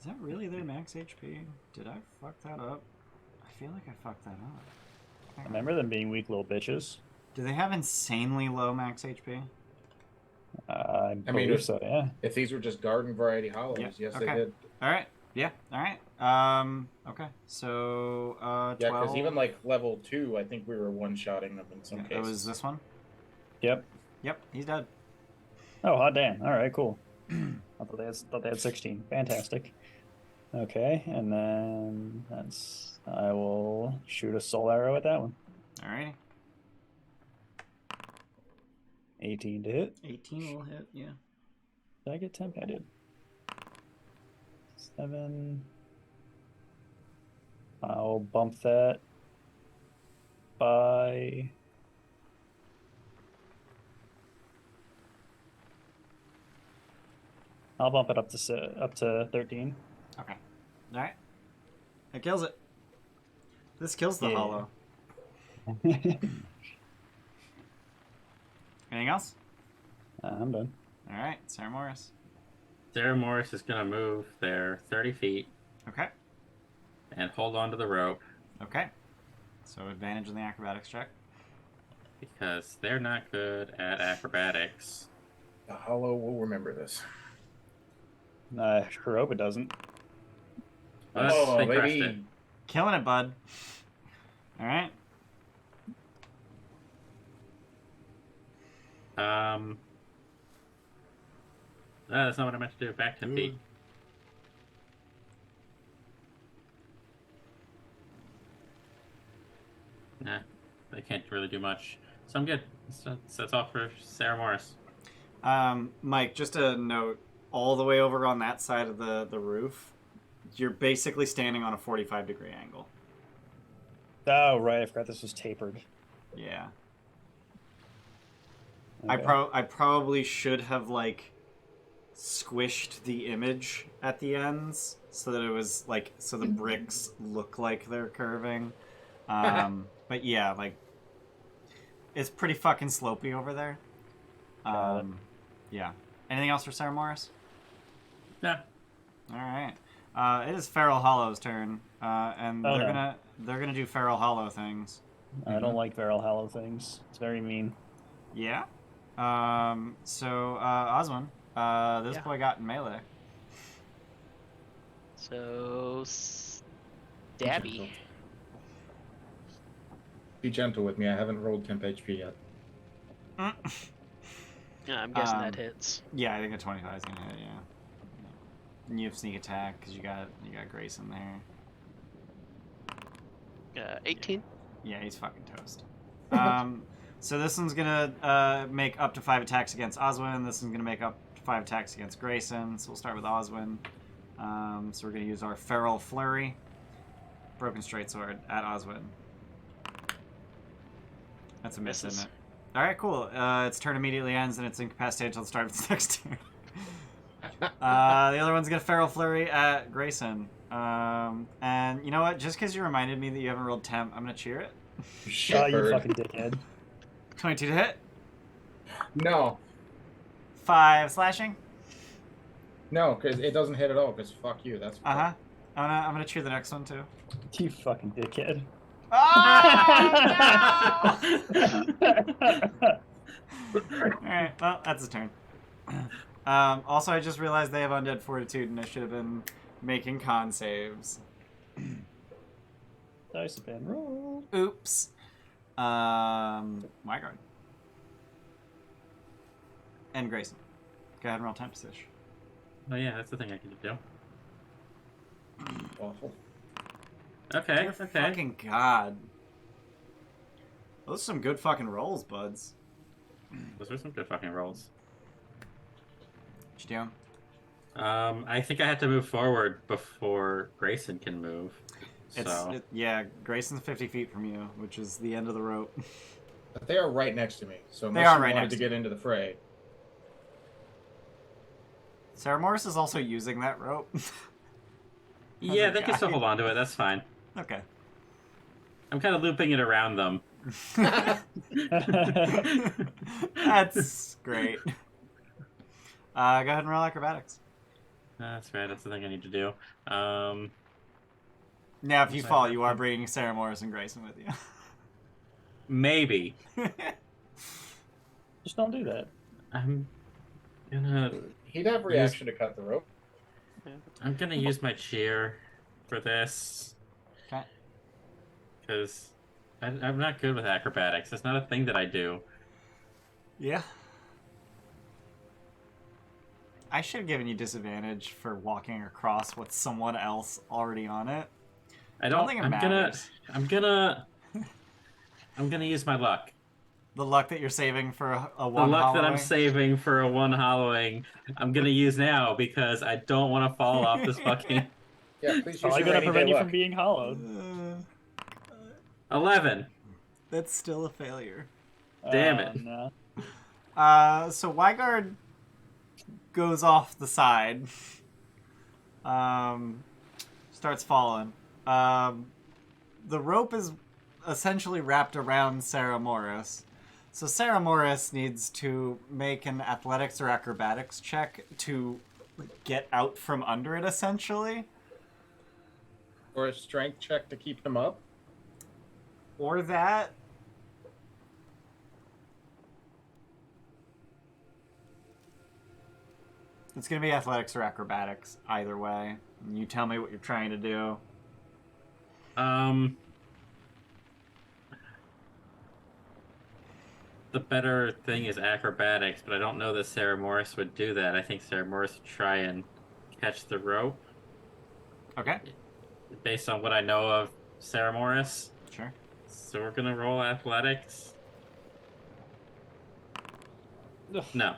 Is that really their max HP? Did I fuck that up? I feel like I fucked that up. I remember them being weak little bitches. Do they have insanely low max HP? I mean, believe if- so, yeah. If these were just garden variety hollows, Yeah, yes, okay. they did. Alright. Yeah, alright. Okay. So, 12. Yeah, because even like level 2, I think we were one-shotting them in some That cases. was this one? Yep. Yep, he's dead. Oh, hot damn. All right, cool. I thought they had 16. Fantastic. Okay, and then I will shoot a soul arrow at that one. Alrighty. 18 to hit. 18 will hit, yeah. Did I get temp? I did. 7. I'll bump that by... I'll bump it up to 13. Okay. Alright. That kills it. This kills the Yeah. hollow. Anything else? I'm done. Alright, Ceramorris. Ceramorris is going to move there 30 feet Okay. and hold on to the rope. Okay. So advantage in the acrobatics check. Because they're not good at acrobatics. The Hollow will remember this. Sure hope it doesn't. But Oh, they crushed baby. Killing it, bud. All right. That's not what I meant to do. Back 10 feet. Nah, they can't really do much. So I'm good. So that's all for Ceramorris. Mike, just a note. All the way over on that side of the roof, you're basically standing on a 45-degree angle. Oh, right. I forgot this was tapered. Yeah. Okay. I probably should have, like, squished the image at the ends so that it was, like, so the bricks look like they're curving. But yeah, like, it's pretty fucking slopey over there. Yeah. Anything else for Ceramorris? Yeah. All right. It is Feral Hollow's turn, and Oh, they're gonna do Feral Hollow things. I don't like Feral Hollow things. It's very mean. Yeah. So Oswin, this Yeah. boy got in melee. So, Stabby. Be gentle with me. I haven't rolled temp HP yet. Yeah, I'm guessing that hits. Yeah, I think a 25 is gonna hit. Yeah. And you have sneak attack because you got Grayson there. 18. Yeah, he's fucking toast. So this one's gonna make up to 5 attacks against Oswin. This one's gonna make up to 5 attacks against Grayson. So we'll start with Oswin. So we're gonna use our Feral Flurry, Broken Straight Sword at Oswin. That's a miss, Misses. isn't it? All right, cool. Its turn immediately ends, and it's incapacitated until the start of its next turn. The other one's gonna Feral Flurry at Grayson. And you know what? Just because you reminded me that you haven't rolled temp, I'm gonna cheer it. Shit, Oh, you bird. fucking dickhead. 22 to hit. No. 5 slashing. No, because it doesn't hit at all, because fuck you. That's I'm gonna cheer the next one too. You fucking dickhead. Oh, Alright, well, that's a turn. Also, I just realized they have Undead Fortitude, and I should have been making con saves. Dice have been rolled. Oops. Weigard. And Grayson. Go ahead and roll temp sish. Oh yeah, that's the thing I can do. awful. Okay, Dear okay. fucking god. Those are some good fucking rolls, buds. Those are some good fucking rolls. What you doing? I think I have to move forward before Grayson can move. So Yeah, Grayson's 50 feet from you, which is the end of the rope. But they are right next to me, so They unless are you right wanted next to to get into the fray. Ceramorris is also using that rope. yeah, they can guy. still hold on to it. That's fine. Okay. I'm kind of looping it around them. That's great. Go ahead and roll acrobatics. That's right. That's the thing I need to do. Now, if you Sorry, fall, that's you are fine. bringing Ceramorris and Grayson with you. Maybe. Just don't do that. I'm gonna He'd have reaction to cut the rope. use my cheer for this. Okay. Because I'm not good with acrobatics. It's not a thing that I do. Yeah. I should have given you disadvantage for walking across with someone else already on it. I don't think it I'm matters. gonna use my luck. The luck that you're saving for a The one luck that I'm hollowing. saving for a one hollowing, I'm gonna use now because I don't want to fall off this fucking Yeah, please use Probably your gonna rainy prevent day you luck. from being hollowed. 11. That's still a failure. Damn it. No. So Weigard goes off the side. Starts falling. The rope is essentially wrapped around Ceramorris. So Ceramorris needs to make an athletics or acrobatics check to get out from under it, essentially. Or a strength check to keep him up. Or that. It's going to be athletics or acrobatics, either way. You tell me what you're trying to do. The better thing is acrobatics, but I don't know that Ceramorris would do that. I think Ceramorris would try and catch the rope. Okay. Based on what I know of Ceramorris. Sure. So we're gonna roll athletics. No.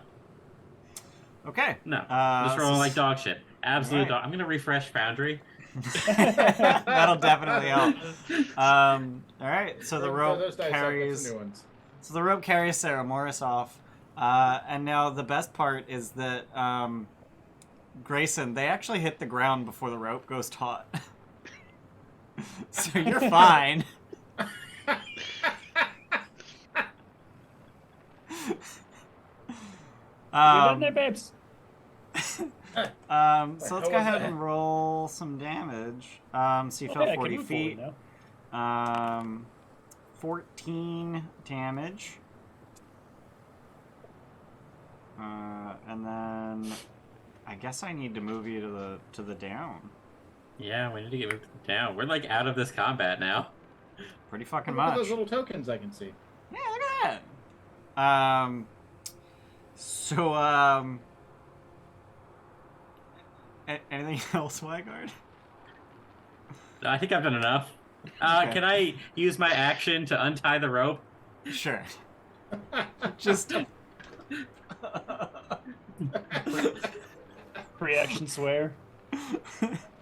Okay. No. I'm just rolling like dog shit. Absolute Right. dog. I'm gonna refresh Foundry. That'll definitely help. All right. So the Throw rope those dice out, get carries. some new ones. So the rope carries Ceramorris off. And now the best part is that Grayson, they actually hit the ground before the rope goes taut. So you're fine. You're done there, babes. So let's What go was ahead that? and roll some damage. So you Oh, fell yeah, I can 40 move feet. forward now. 14 damage. And then I guess I need to move you to the down. Yeah, we need to get moved down. We're like out of this combat now. Pretty fucking Look at much. those little tokens I can see. Yeah, look at that. Anything else, Weigard? I think I've done enough. Okay. Can I use my action to untie the rope? Sure. Just. Reaction swear.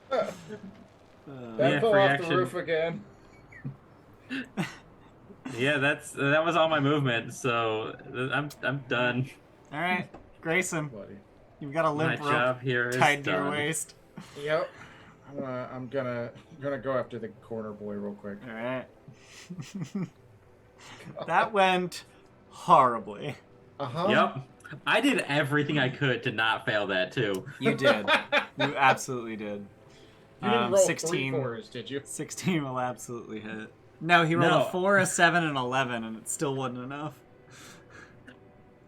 That Yeah, fell free off action. the roof again. Yeah, that was all my movement, so I'm done. All right, Grayson, Buddy. you've got a My limp rope job here is tied to your done. waist. Yep. I'm gonna go after the corner boy real quick. All right. That went horribly. Uh-huh. Yep. I did everything I could to not fail that too. You did. You absolutely did. You didn't roll 16. 3 fours, did you? 16 will absolutely hit. No, he rolled No. a 4, a 7, and 11, and it still wasn't enough.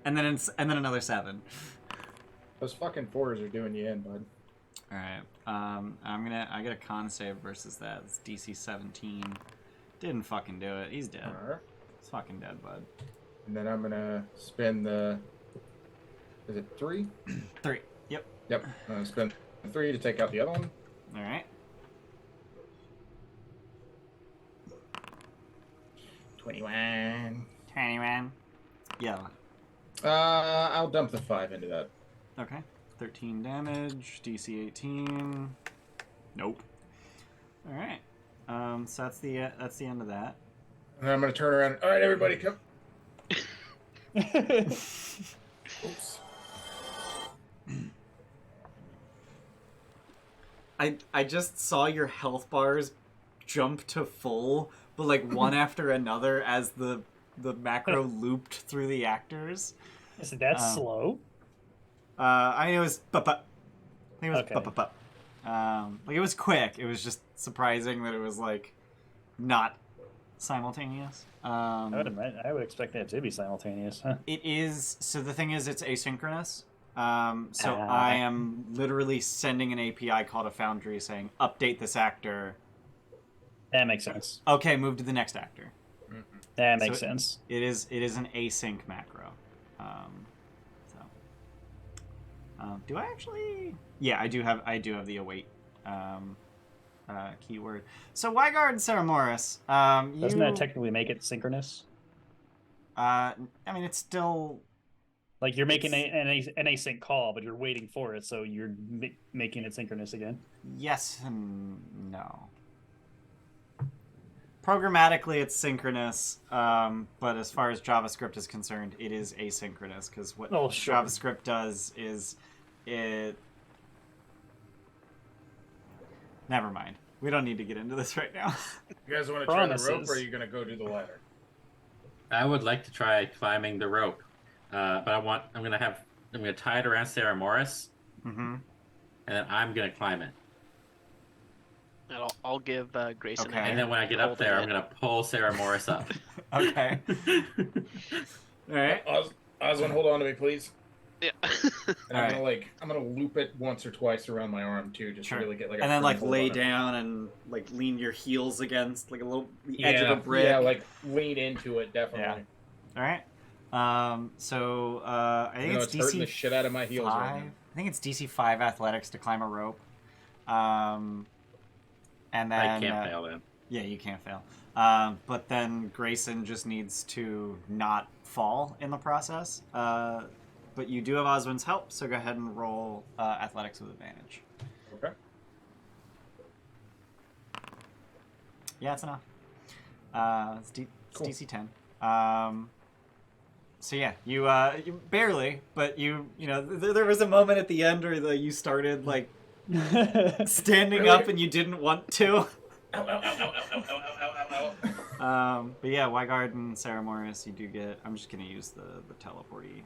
And then another 7. Those fucking 4s are doing you in, bud. All right. I get a con save versus that. It's DC 17. Didn't fucking do it. He's dead. Alright. He's fucking dead, bud. And then I'm gonna spend the. Is it 3? 3. Yep. Yep. I'm gonna spend 3 to take out the other one. All right. 21. 21. Yeah. I'll dump the 5 into that. Okay. 13 damage. DC 18. Nope. All right. So that's the end of that. And I'm gonna turn around. All right, everybody, come. Oops. I just saw your health bars jump to full, but like one after another as the macro looped through the actors. Is that slow? I think it was Okay. like it was quick. It was just surprising that it was like not simultaneous. I would expect that to be simultaneous, huh? It is. So the thing is, it's asynchronous. So Ah. I am literally sending an API call to Foundry saying, update this actor. That makes sense. Okay, move to the next actor. That makes So- sense. It is an async macro. Do I actually? Yeah, I do have the await keyword. So Weigard and Ceramorris, Doesn't that technically make it synchronous? I mean, it's still. Like you're making an async call, but you're waiting for it, so you're making it synchronous again. Yes and no. Programmatically, it's synchronous, but as far as JavaScript is concerned, it is asynchronous, because what Oh, sure. JavaScript does is it... Never mind. We don't need to get into this right now. You guys want to try the rope, Promises. or are you gonna go do the ladder? I would like to try climbing the rope, but I'm gonna tie it around Ceramorris, Mm-hmm. and then I'm gonna climb it. And I'll give Grayson Okay. a And hand then when I get up holding there, it. I'm gonna pull Ceramorris up. Okay. All right. Oswin, hold on to me, please. Yeah. And Alright. I'm gonna loop it once or twice around my arm too, just Sure. to really get like a And then firm like hold lay on it. down and like lean your heels against like the edge of a brick. Yeah, like lean into it definitely. All right. So I think You know, it's it's hurting DC the shit out of my heels 5. right now. I think it's DC 5 athletics to climb a rope. And then I can't fail then. Yeah, you can't fail. But then Grayson just needs to not fall in the process. But you do have Oswin's help, so go ahead and roll athletics with advantage. Okay. Yeah, it's enough. It's Cool. DC 10. So yeah, you barely, but you know there was a moment at the end where you started like standing Really? up and you didn't want to. Ow, ow, ow, ow, ow, ow, ow, ow, ow. But yeah, Weigard and Ceramorris, you do get. I'm just gonna use the teleporty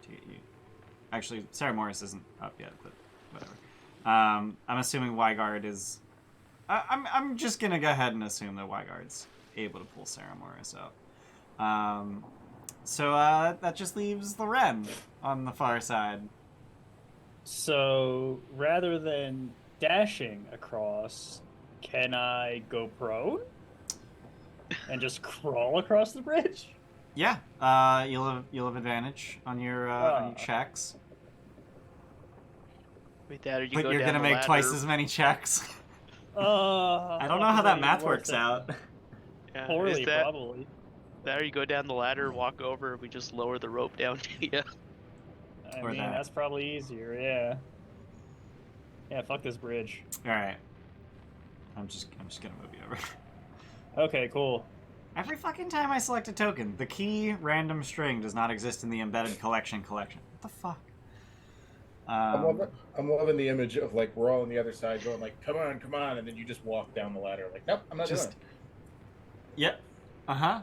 to get you. Actually, Ceramorris isn't up yet, but whatever. I'm assuming Weigard is. I'm just gonna go ahead and assume that Weigard's able to pull Ceramorris up. So that just leaves Loren on the far side. So rather than dashing across, can I go prone and just crawl across the bridge? Yeah, you'll have advantage on your checks, Wait, Dad, are you but go you're down gonna the make twice ladder? as many checks. I don't know fuck, how is that even math worth works it? out. Yeah, Poorly, is that probably. that, or you go down the ladder, walk over, and we just lower the rope down to you? I Or mean, that. that's probably easier, yeah. Yeah, fuck this bridge. All right, I'm just gonna move you over. Okay, cool. Every fucking time I select a token, the key random string does not exist in the embedded collection. What the fuck? I'm loving the image of like we're all on the other side going like, come on, and then you just walk down the ladder like, nope, I'm not doing it. Yep. Uh-huh.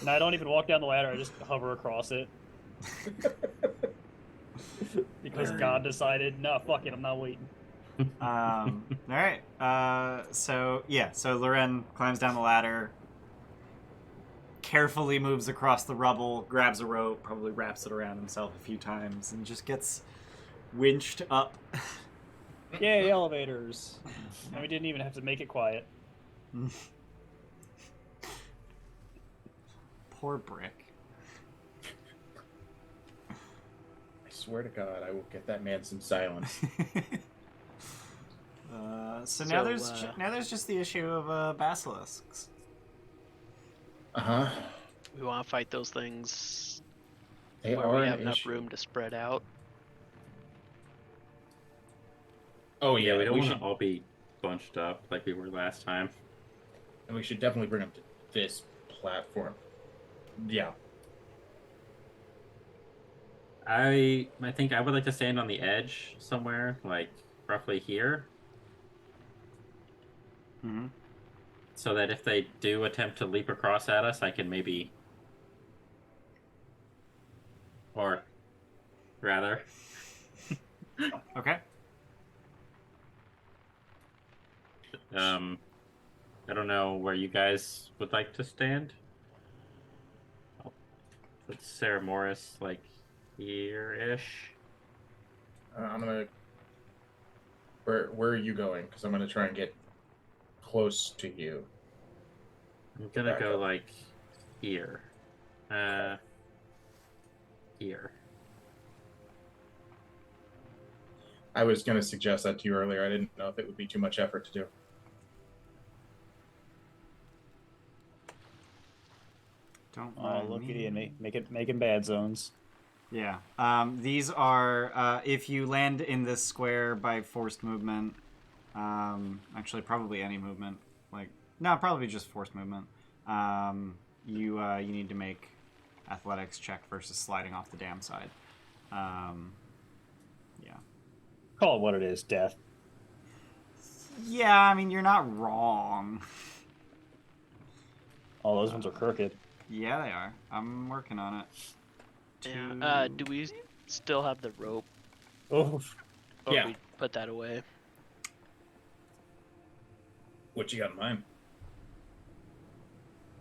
And I don't even walk down the ladder, I just hover across it. Because God decided, no, fuck it, I'm not waiting. All right. So Loren climbs down the ladder, carefully moves across the rubble, grabs a rope, probably wraps it around himself a few times, and just gets winched up. Yay, elevators. And we didn't even have to make it quiet. Poor Brick. I swear to God, I will get that man some silence. So now there's just the issue of basilisks. Uh-huh. We want to fight those things They where are we an have enough issue. room to spread out. Oh Yeah, we don't want should, to all be bunched up like we were last time. and we should definitely bring them to this platform. Yeah. I think I would like to stand on the edge somewhere, like roughly here, Mm-hmm. so that if they do attempt to leap across at us, I can maybe, or rather, Okay. I don't know where you guys would like to stand. I'll put Ceramorris like here-ish. I'm gonna. Where are you going? Because I'm gonna try and get close to you. I'm gonna Back go up. like here. Here. I was gonna suggest that to you earlier. I didn't know if it would be too much effort to do. Don't Oh, mind look at me. you and making bad zones. Yeah. These are if you land in this square by forced movement. Actually, probably any movement. Probably just forced movement. You need to make athletics check versus sliding off the damn side. Yeah. Call it what it is, death. Yeah, I mean you're not wrong. All those ones are crooked. Yeah, they are. I'm working on it. Yeah. Do we still have the rope? Oh, Or Yeah. we put that away? What you got in mind?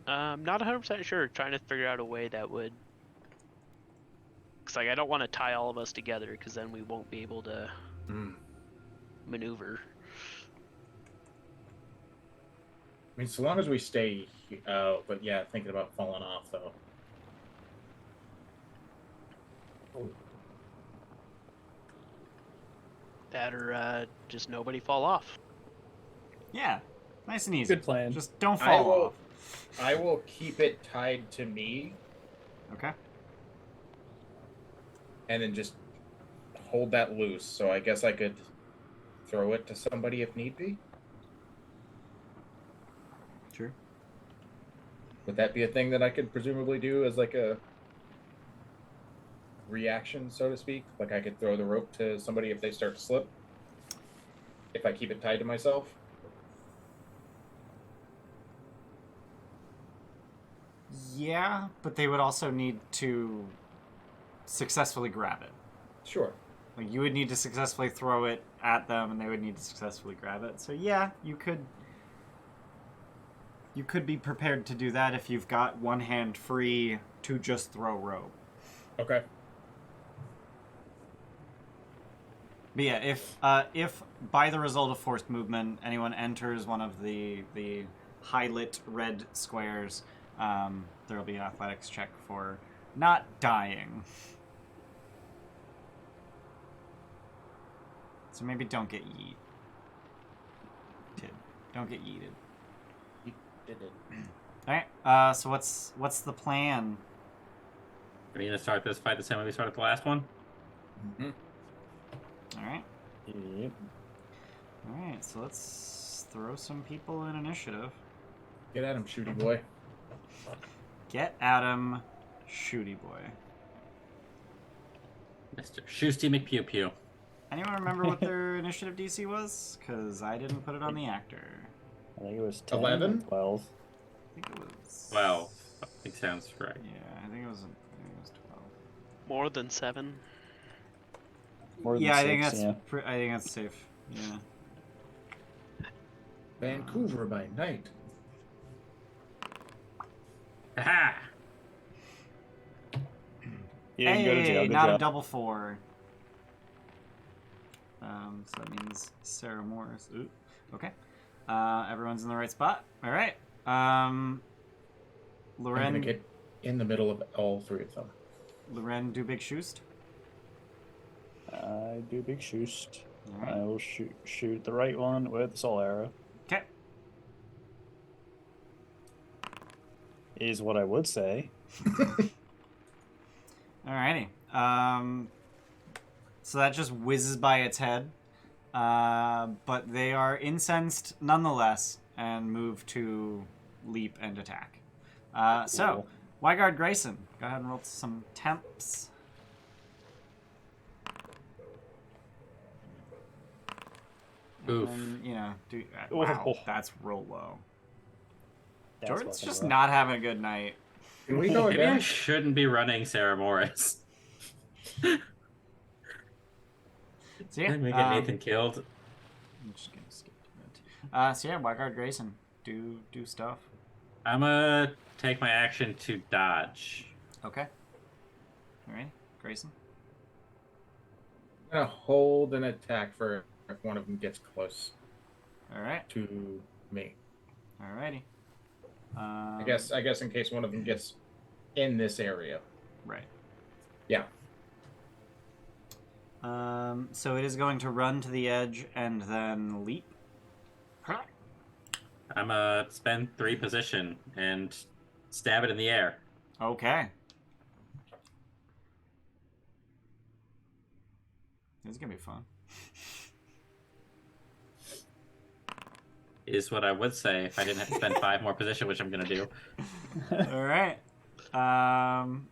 Not 100% sure. Trying to figure out a way that would, because like I don't want to tie all of us together, because then we won't be able to maneuver. I mean, so long as we stay. But yeah, thinking about falling off though. That or just nobody fall off. Yeah, nice and easy. Good plan. Just don't fall off. I will keep it tied to me, Okay. and then just hold that loose. So I guess I could throw it to somebody if need be. Sure. Would that be a thing that I could presumably do as like a reaction, so to speak? Like I could throw the rope to somebody if they start to slip? If I keep it tied to myself? Yeah, but they would also need to successfully grab it. Sure. Like you would need to successfully throw it at them, and they would need to successfully grab it. So yeah, you could be prepared to do that if you've got one hand free to just throw rope. Okay. But yeah, if by the result of forced movement anyone enters one of the highlit red squares, there will be an athletics check for not dying. So maybe don't get yeeted. Don't get yeeted. You did it. Alright, so what's the plan? Are we gonna start this fight the same way we started the last one? Mm-hmm. Alright. Yep. Alright, so let's throw some people in initiative. Get at him, shooty boy. Get at him, shooty boy. Mr. Shoosty McPew Pew. Anyone remember what their initiative DC was? Because I didn't put it on the actor. I think it was 10 11? or 12. I think it was... 12. I think sounds right. Yeah, I think it was 12. More than 7. More than Yeah, I think 6, that's yeah. I think that's safe. Yeah. Vancouver by night. Aha! You didn't go to jail. Hey, Good not job. a double 4. So that means Ceramorris. Ooh, okay. Everyone's in the right spot. All right. I'm Loren, gonna get in the middle of all three of them. Loren, do big shoost. I do big shoost. All right. I will shoot the right one with the soul arrow. Okay. Is what I would say. Alrighty. So that just whizzes by its head. But they are incensed nonetheless and move to leap and attack. So, Weigard Grayson, go ahead and roll some temps. Oof. And, you know, Oh. wow, that's real low. That's Jordan's fucking just rough. not having a good night. Can we go Maybe I again? shouldn't be running Ceramorris. So yeah, And we get Nathan killed. I'm just gonna skip to it. So yeah, Weigard Grayson, do stuff. I'm gonna take my action to dodge. Okay. Alright, Grayson. I'm gonna hold an attack for if one of them gets close Alright, to me. alrighty. I guess in case one of them gets in this area. Right. Yeah. So it is going to run to the edge and then leap. I'm gonna spend 3 position and stab it in the air. Okay. This is gonna be fun. Is what I would say if I didn't have to spend 5 more position, which I'm gonna do. Alright.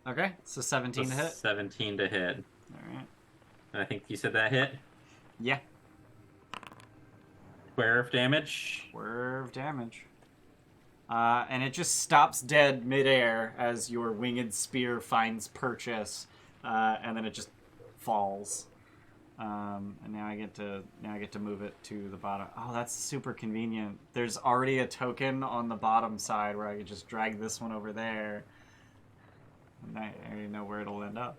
Okay, so 17 to hit. 17 to hit. Alright. I think you said that hit. Yeah. Square of damage. Square of damage. And it just stops dead midair as your winged spear finds purchase, and then it just falls. And now I get to move it to the bottom. Oh, that's super convenient. There's already a token on the bottom side where I could just drag this one over there. And I already know where it'll end up.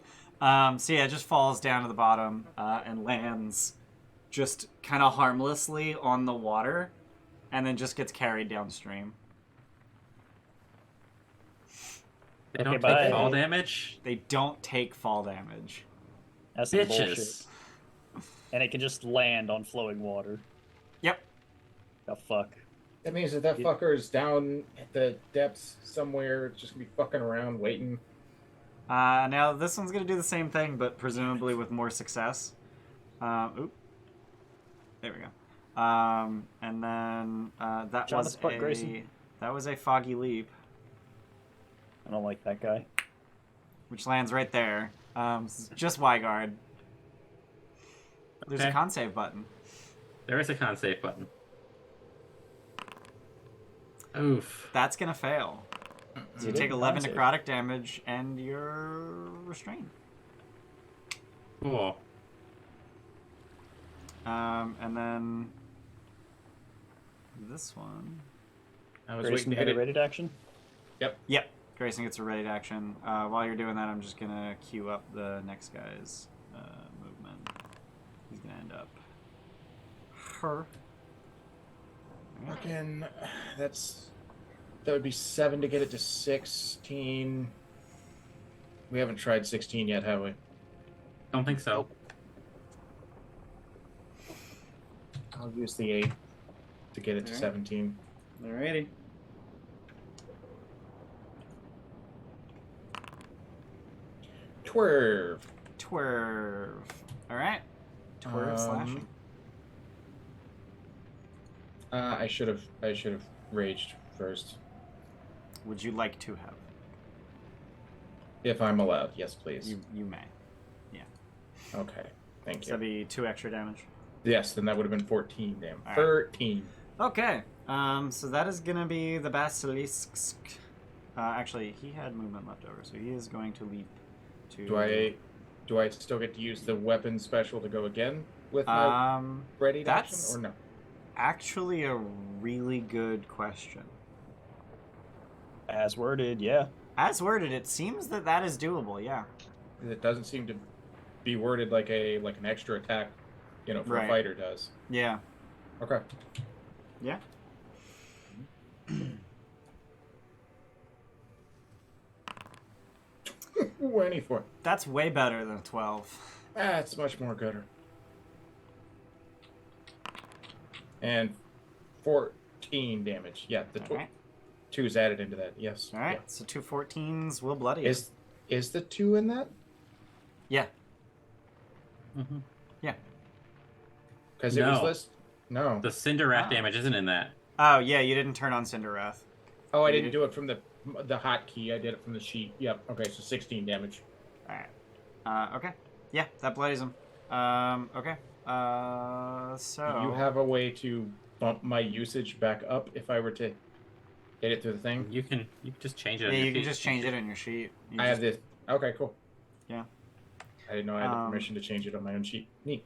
So yeah, it just falls down to the bottom and lands just kind of harmlessly on the water, and then just gets carried downstream. They don't bye. take fall damage? They don't take fall damage. That's some bullshit. Bitches. And it can just land on flowing water. Yep. The fuck. That means that fucker is down at the depths somewhere, just gonna be fucking around waiting. Now this one's gonna do the same thing, but presumably with more success. Oop. There we go. And then that John, was spot Grayson. that was a foggy leap, I don't like that guy. which lands right there. Just Weigard. There's a Okay. con save button. There is a con save button. Oof. That's gonna fail. So you You take did 11 con save. necrotic damage and you're restrained. Cool. And then this one. I was Grayson, waiting to you hit got a it. rated action? Yep. Grayson gets a ready action. While you're doing that, I'm just gonna queue up the next guy's movement. He's gonna end up her. Fucking, that would be 7 to get it to 16. We haven't tried 16 yet, have we? Don't think so. I'll use the 8 to get it to Alright. 17. Alrighty. Twerv. Twerv. Alright. Twerv slashing. I should have raged first. Would you like to have? If I'm allowed, yes, please. You may. Okay, thank So you. that'd be 2 extra damage. Yes, then that would have been 14 damn. Alright. 13. Okay. So that is gonna be the basilisk. Actually, he had movement left over, so he is going to leap to. Do I still get to use the weapon special to go again with my ready action that's- or no? Actually, a really good question. As worded, yeah. As worded, it seems that is doable. Yeah. It doesn't seem to be worded like an extra attack, for Right. a fighter does. Yeah. Okay. Yeah. Ooh, any for. That's way better than a 12. That's much more gooder. And 14 damage. Yeah, the Alright. 2 is added into that. Yes. All right. So 2 14s will bloody. Yeah. Is the 2 in that? Yeah. Mm-hmm. Because it was No. No. The Cinder Wrath Ah. damage isn't in that. Oh yeah, you didn't turn on Cinder Wrath. Oh, I You didn't did- do it from the hotkey. I did it from the sheet. Yep. Okay, so 16 damage. All right. Okay. Yeah, that bloodies him. Okay. So Do you have a way to bump my usage back up if I were to hit it through the thing? You can just change it. Yeah, on your you can feet. just change it in your sheet. You I have just- this. Okay, cool. Yeah. I didn't know I had the permission to change it on my own sheet. Neat.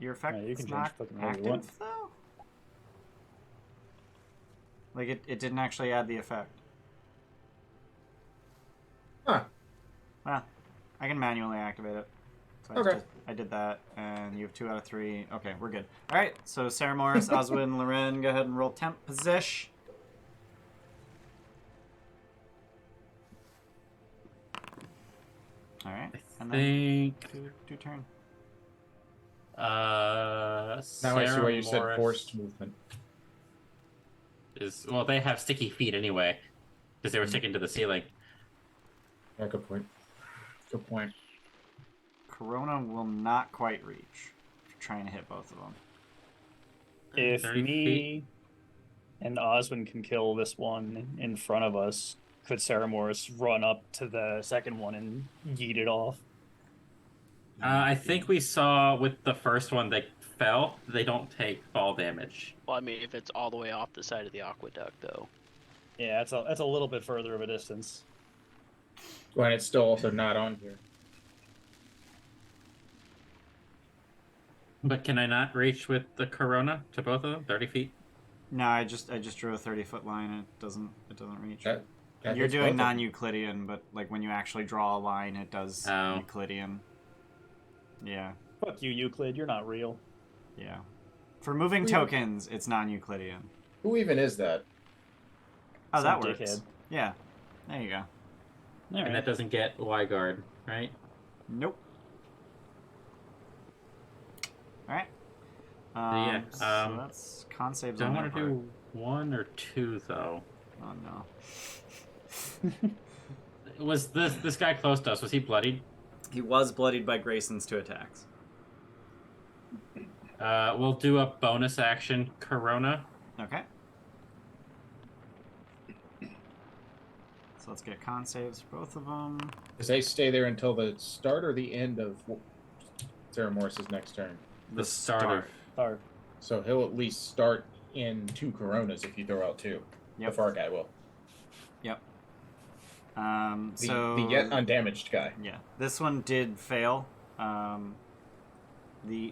Your effect Yeah, you is can change not fucking whatever you want. active though. Like it didn't actually add the effect. Huh. Well, I can manually activate it. So Okay. I did that, and you have 2 out of 3. Okay, we're good. All right. So Ceramorris, Oswin, Loren, go ahead and roll temp position. All right. And then Think. do turn. Now I see why you said Ceramorris forced movement. Well, they have sticky feet anyway, because they were sticking to the ceiling. Yeah, good point. Good point. Corona will not quite reach. If you're trying to hit both of them. If 30 me feet. and Oswin can kill this one in front of us, could Ceramorris run up to the second one and yeet it off? I think we saw with the first one they fell. They don't take fall damage. Well, I mean, if it's all the way off the side of the aqueduct, though. Yeah, that's a little bit further of a distance. Well, and it's still also not on here. But can I not reach with the Corona to both of them? 30 feet? No, I just drew a 30-foot line. It doesn't reach. That You're hits both doing of them. non-Euclidean, but like when you actually draw a line, it does Oh. Euclidean. Yeah, Fuck you, Euclid. You're not real. yeah. For moving Who- tokens, it's non-Euclidean. Who even is that? Oh, Some that works. dickhead. Yeah, there you go. All And right. that doesn't get Weigard, right? Nope. All right. Yeah, So that's con saves Do I on want their to part. do 1 or 2 though? Oh no. Was this guy close to us? Was he bloodied? He was bloodied by Grayson's 2 attacks. We'll do a bonus action Corona. Okay. So let's get con saves for both of them. Does they stay there until the start or the end of Ceramorris' next turn? The starter. Or, So he'll at least start in 2 Coronas if you throw out 2. Yep. The far guy will. Yep. The yet undamaged guy. Yeah, this one did fail. The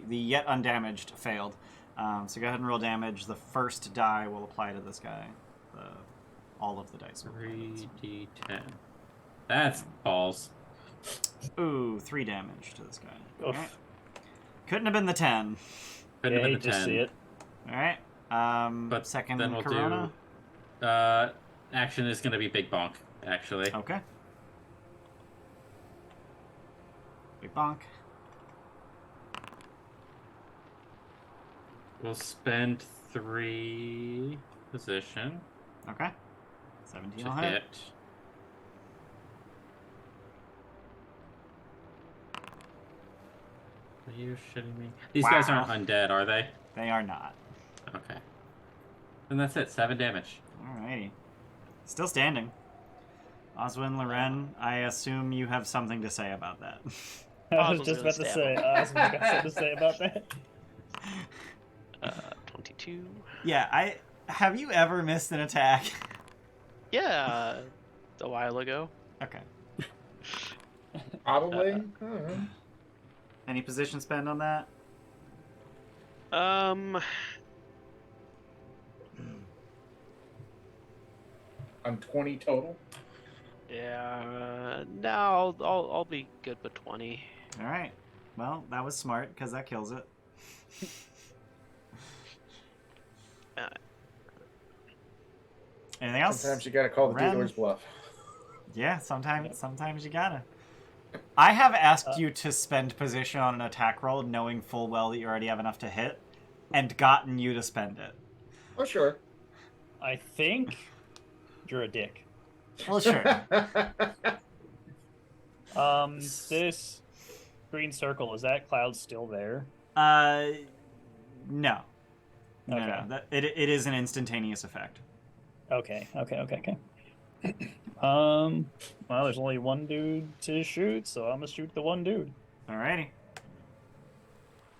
yet undamaged failed. So go ahead and roll damage. The first die will apply to this guy. All of the dice. Will apply to this 3d10. That's balls. one. Ooh, 3 damage to this guy. oof. Alright. Couldn't have been the 10. Couldn't Yeah, have you been the just 10. see it. Alright. But Second then we'll Corona. do. Action is going to be Big Bonk, actually. Okay. Big bonk. We'll spend 3 position Okay. 17 to will hit. hit. Are you shitting me? These guys Wow. aren't undead, are they? They are not. Okay. And that's it. 7 damage. Alrighty. Still standing. Oswin, Loren, I assume you have something to say about that. I was Oswald's just gonna about to stab say. him. I was got something to say about that. 22. Yeah, have you ever missed an attack? Yeah, a while ago. Okay. Probably. I don't know. Any position spend on that? On 20 total. Yeah. No, I'll be good with 20. All right. Well, that was smart because that kills it. Uh, Anything else? Sometimes you gotta call the Ren? dealer's bluff. Yeah, sometimes you gotta. I have asked you to spend position on an attack roll, knowing full well that you already have enough to hit, and gotten you to spend it. Oh, sure. I think you're a dick. Well, sure. This green circle, is that cloud still there? No. No, Okay. no. It is an instantaneous effect. Okay. Well, there's only one dude to shoot, so I'm gonna shoot the one dude. Alrighty.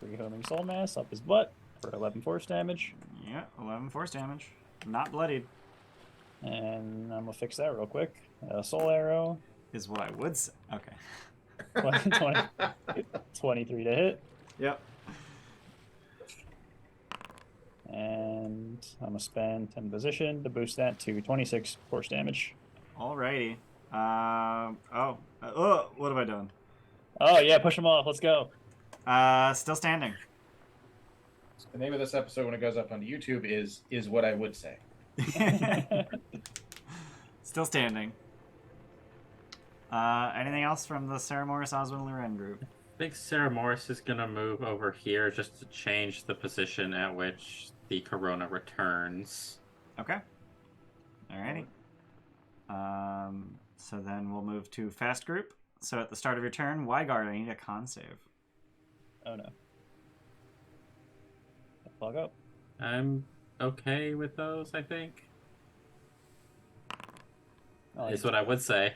3 homing soul mass up his butt for 11 force damage, Yeah, 11 force damage. Not bloodied, and I'm gonna fix that real quick. Soul arrow, is what I would say. Okay. 23 to hit, Yep. and I'm gonna spend 10 position to boost that to 26 force damage. Alrighty. What have I done? Oh yeah, push him off. Let's go. Still standing. The name of this episode when it goes up on YouTube is what I would say. Still standing. Anything else from the Ceramorris, Oswin, Loren group? I think Ceramorris is going to move over here just to change the position at which the Corona returns. Okay. Alrighty. So then we'll move to fast group. So at the start of your turn, Weigard, I need a con save. Oh no. Plug up. I'm okay with those, I think. Oh, Is what I would say.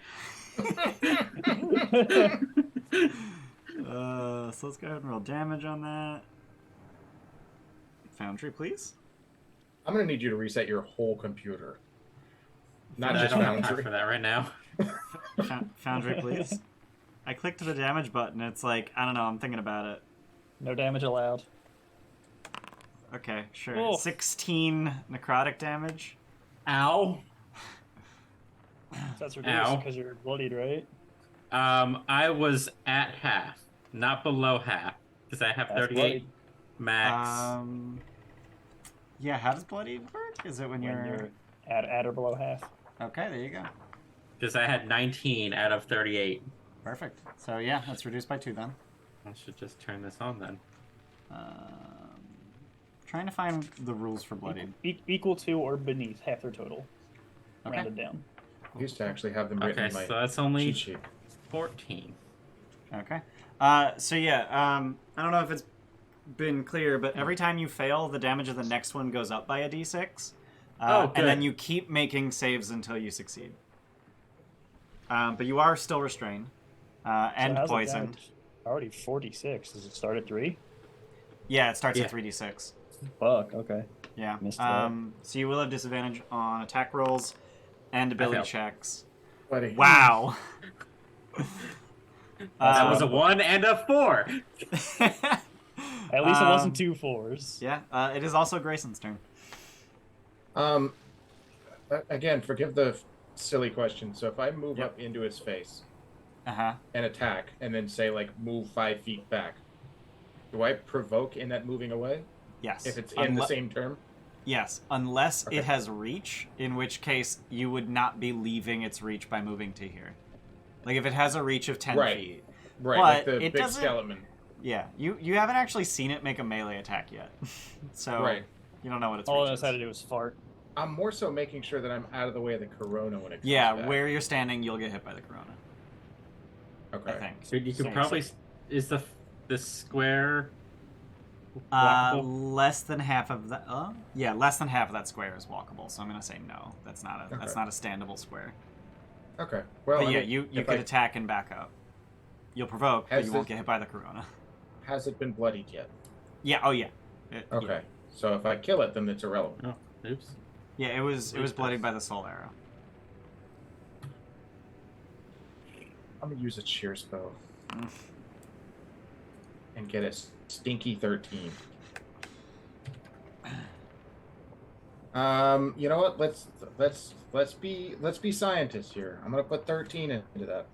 So let's go ahead and roll damage on that. Foundry, please. I'm gonna need you to reset your whole computer. Not I just don't have time Foundry. for that right now. Foundry, please. I clicked the damage button. It's like, I don't know, I'm thinking about it. No damage allowed. Okay, sure. Oh. 16 necrotic damage. Ow. So that's reduced Ow. because you're bloodied, right? I was at half, not below half, because I have That's 38 bloodied. max. Yeah, how does bloody work? Is it when When you're... you're at or below half. Okay, there you go. Because I had 19 out of 38. Perfect. So yeah, that's reduced by 2 then. I should just turn this on then. Trying to find the rules for bloodied. Equal to or beneath half their total. Okay. Rounded down. I used to actually have them written Okay, in my so that's only cheat sheet. 14. Okay. So yeah, I don't know if it's been clear, but every time you fail, the damage of the next one goes up by a d6. Oh, good. And then you keep making saves until you succeed. But you are still restrained. And So how's it poisoned. damaged? Already 46. Does it start at 3? Yeah, it starts Yeah. at 3d6. Fuck, okay. Yeah. Missed that. So you will have disadvantage on attack rolls and ability failed. checks. Buddy. Wow. That was a 1 and a 4. At least it wasn't 2 4s. Yeah, it is also Grayson's turn. Again, forgive the silly question. So if I move Yep. up into his face Uh-huh. and attack, and then say like move 5 feet back, do I provoke in that moving away? Yes. If it's in the same term? Yes, unless Okay. it has reach, in which case you would not be leaving its reach by moving to here. Like if it has a reach of 10 Right. feet. Right, like But the it big doesn't- skeleton. Yeah, you haven't actually seen it make a melee attack yet. So Right. you don't know what its All it reach knows is. how to do is fart. I'm more so making sure that I'm out of the way of the corona when it comes Yeah, back. where you're standing, you'll get hit by the corona. Okay. I think. So you could So- probably... Is the square... Uh, walkable? less than half of that. Yeah, less than half of that square is walkable. So I'm gonna say no. That's not a Okay. standable square. Okay. Well, But I yeah, mean, you if could I- attack and back up. You'll provoke, but Has you won't this- get hit by the corona. Has it been bloodied yet? Yeah. Oh yeah. Okay. So if I kill it, then it's irrelevant. Oh, oops. Yeah. It was bloodied by the soul arrow. I'm gonna use a cheer spell and get a stinky 13. You know what? Let's be scientists here. I'm gonna put 13 into that.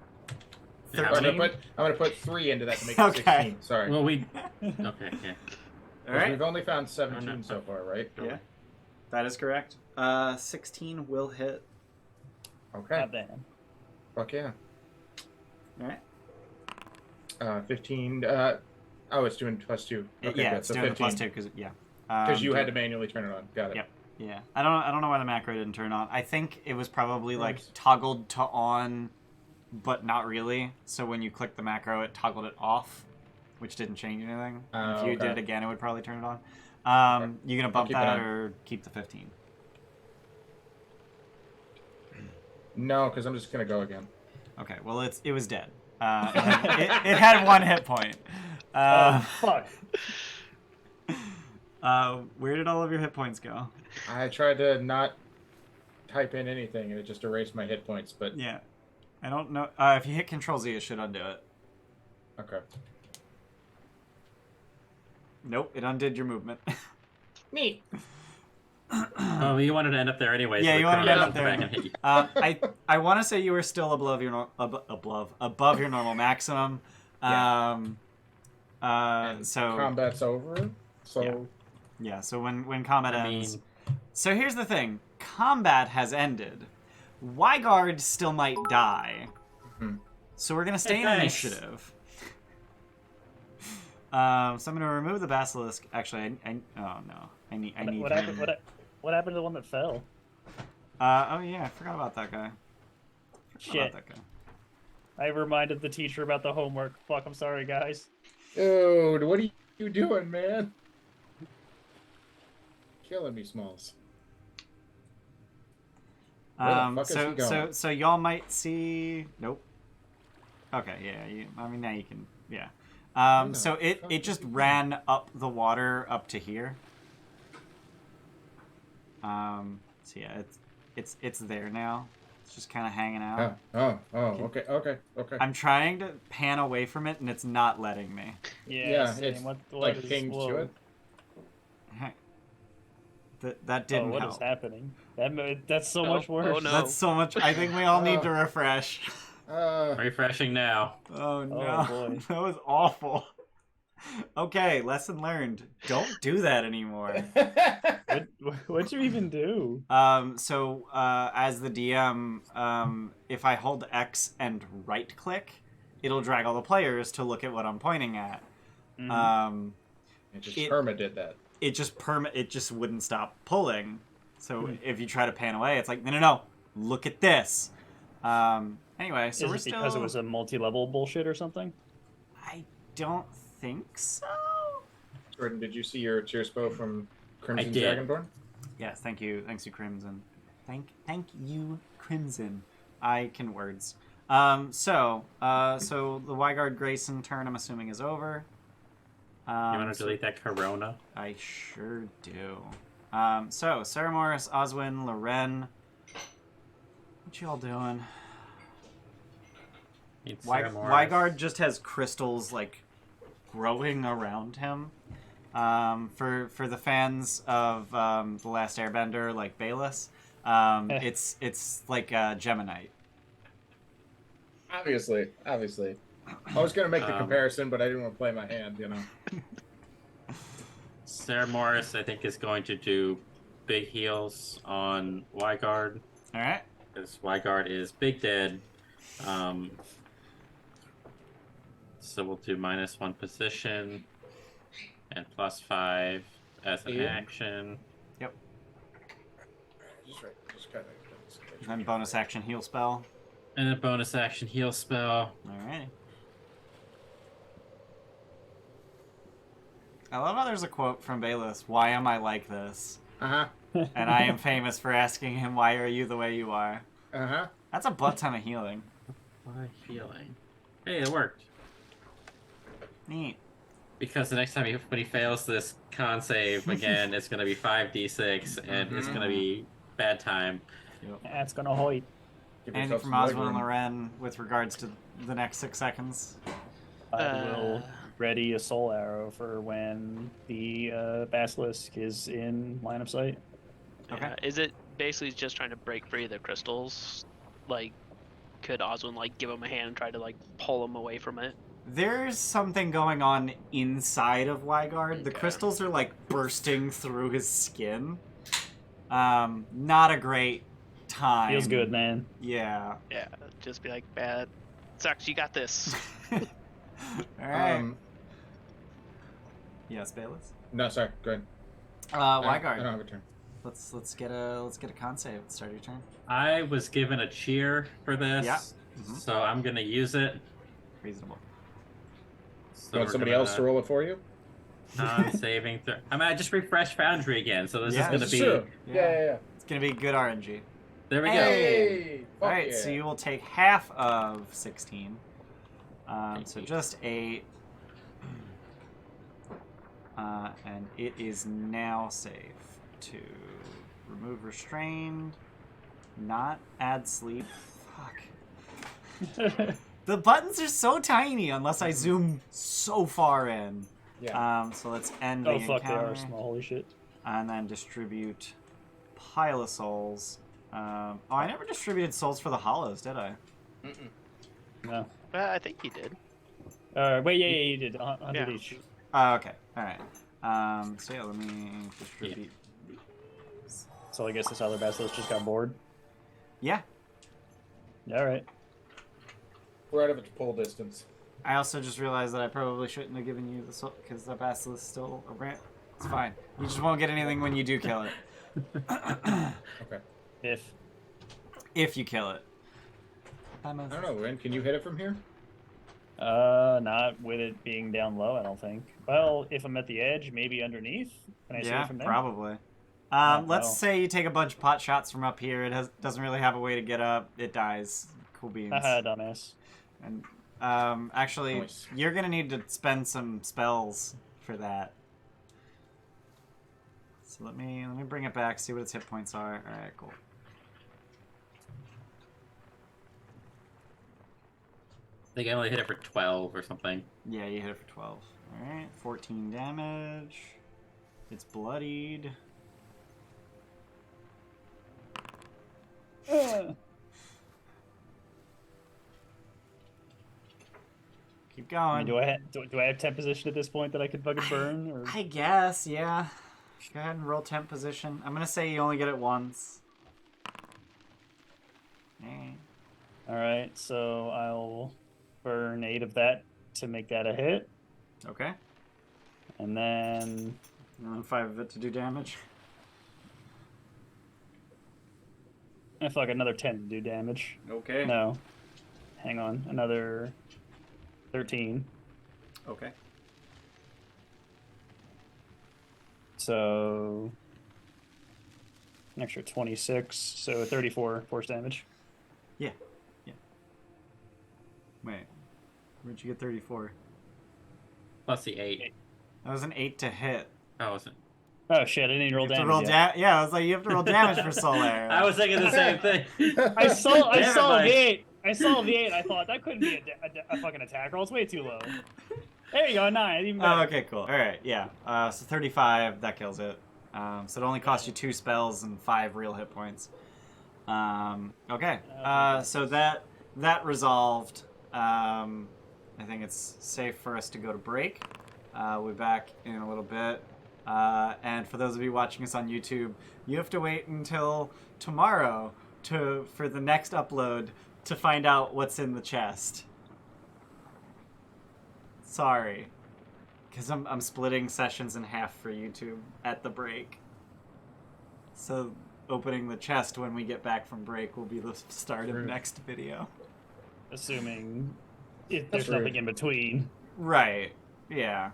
Yeah, I'm 13? gonna put 3 into that to make it Okay. 16. Sorry. Well, we... Okay, yeah. All right. We've only found 17 Oh, no. so far, right? Yeah. That is correct. 16 will hit. Okay. God damn. Fuck yeah. All right. 15. Oh, it's doing +2. Okay, yeah, good. it's So doing the 15. +2 because yeah. Because you had to manually turn it on. Got it. Yep. Yeah, I don't know why the macro didn't turn on. I think it was probably like Nice. toggled to on, but not really. So when you click the macro, it toggled it off, which didn't change anything. Oh, If you okay. did it again, it would probably turn it on. Okay. You gonna bump keep it that on. or keep the 15? No, because I'm just gonna go again. Okay, well it was dead. It had 1 hit point. Oh, fuck. Where did all of your hit points go? I tried to not type in anything, and it just erased my hit points. But Yeah, I don't know. If you hit Control Z, it should undo it. okay. Nope, it undid your movement. Neat. Oh, you wanted to end up there anyway. Yeah, so you the wanted to end corona up comes there. back and hit you. I want to say you were still above your above your normal maximum. And So combat's over. So yeah, so when combat I ends. mean- So here's the thing: combat has ended. Weigard still might die. Mhm. So we're gonna stay in Thanks. initiative. So I'm gonna remove the basilisk. Actually, I oh no, I need. What happened? What happened to the one that fell? Oh yeah, I forgot about that guy. Shit. About that guy. I reminded the teacher about the homework. Fuck, I'm sorry, guys. dude, what are you doing, man? Killing me, Smalls. Where the fuck is he going? So y'all might see. Nope. Okay, yeah. I mean, now you can. Yeah. the So fuck it is just he ran up the water up to here. So yeah, it's there now. It's just kind of hanging out. Okay. I'm trying to pan away from it, and it's not letting me. Yeah, Yeah, same. it's What like is pinged to slow? it. That didn't what help. is happening? That's so much worse. Oh, no. That's so much. I think we all need to refresh. Refreshing now. Oh no, Oh, boy. that was awful. Okay, lesson learned. Don't do that anymore. What'd you even do? So as the DM, if I hold X and right click, it'll drag all the players to look at what I'm pointing at. It just perma did that. It just wouldn't stop pulling. So if you try to pan away, it's like no, look at this. Anyway, so we're Is it still because it was a multi-level bullshit or something? I don't think so. Jordan, did you see your cheers bow from Crimson did. Dragonborn? Yes, thank you. Thanks you, Crimson. Thank you, Crimson. I can words. So the Weigard Grayson turn, I'm assuming, is over. You want to delete that Corona? I sure do. So Ceramorris, Oswin, Loren. What y'all doing? Weigard just has crystals like growing around him. For the fans of The Last Airbender, like Bayless, it's like Geminite. Obviously. I was going to make the comparison, but I didn't want to play my hand, you know. Ceramorris, I think, is going to do big heals on Weigard. All right. Because Weigard is big dead. So we'll do -1 position and +5 as an action. Yep. Just kind of. And then bonus action heal spell. And a bonus action heal spell. Alright. I love how there's a quote from Bayless, "Why am I like this?" Uh-huh. And I am famous for asking him, "Why are you the way you are?" Uh-huh. That's a butt ton of healing. Why healing? Hey, it worked. Neat. Because the next time when he fails this con save again, it's going to be 5d6, and it's going to be bad time. That's gonna hoit. Anything from Oswin and Loren with regards to the next 6 seconds? I will ready a soul arrow for when the basilisk is in line of sight. Okay. Is it basically just trying to break free of the crystals? Like, could Oswin like give him a hand and try to like pull him away from it? There's something going on inside of Weigard. The crystals are like bursting through his skin. Not a great time. Feels good, man. Yeah. Yeah, just be like, bad. Sucks, you got this. Alright. Yes, Bayless? No, sorry. Go ahead. Weigard. I don't have a turn. Let's get a con save at the start of your turn. I was given a cheer for this, Yeah. So I'm going to use it. Reasonable. So You want somebody else to roll it for you? Non-saving throw. I mean, I just refreshed Foundry again, so this is going to be... True. Yeah. It's gonna be good RNG. There we go. Hey! Fuck Alright, yeah. so you will take half of 16. So just 8. And it is now safe to remove restrained, not add sleep. Fuck. The buttons are so tiny unless I zoom so far in. Yeah. So let's end Oh the fuck, they encounter. are small. Holy shit. And then distribute pile of souls. Oh, I never distributed souls for the hollows, did I? No. I think he did. Wait, yeah, you did. 100 Yeah. each. Oh, okay. All right. So yeah, let me distribute. So I guess this other basilisk just got bored. Yeah. All right. We're out of its pull distance. I also just realized that I probably shouldn't have given you the soul because the basilisk is still a rant. It's fine. You just won't get anything when you do kill it. Okay. If you kill it. I don't know, Ren. Can you hit it from here? Not with it being down low, I don't think. Well, if I'm at the edge, maybe underneath. Can I see it from there? Probably. Oh, Let's no. say you take a bunch of pot shots from up here. It doesn't really have a way to get up. It dies. Cool beans. Haha, dumbass. And actually, Nice. you're gonna need to spend some spells for that. So let me bring it back. See what its hit points are. All right, cool. I think I only hit it for 12 or something. Yeah, you hit it for 12. All right, 14 damage. It's bloodied. Keep I going. mean, do I have temp position at this point that I could fucking burn? Or... I guess, yeah. Go ahead and roll temp position. I'm gonna say you only get it once. Alright, so I'll burn 8 of that to make that a hit. Okay. And then... And then 5 of it to do damage. Fuck, another 10 to do damage. Okay. No. Hang on. Another 13. Okay. So... an extra 26, so 34 force damage. Yeah. Yeah. Wait. Where'd you get 34? Plus the 8. That was an 8 to hit. I wasn't. Oh shit, I didn't even roll You have to damage roll yet. yeah, I was like, you have to roll damage for soul arrow. I was thinking the same thing. I saw Damn it, Mike. V8. I saw V8. I thought that couldn't be a fucking attack roll. It's way too low. There you go, 9. Even better. Oh, okay, cool. All right, yeah. So 35, that kills it. So it only costs you 2 spells and 5 real hit points. Okay. So that resolved. I think it's safe for us to go to break. We'll be back in a little bit. And for those of you watching us on YouTube, you have to wait until tomorrow for the next upload to find out what's in the chest. Sorry. Because I'm splitting sessions in half for YouTube at the break. So opening the chest when we get back from break will be the start of next video. Assuming if there's Rude. nothing in between. Right. Yeah.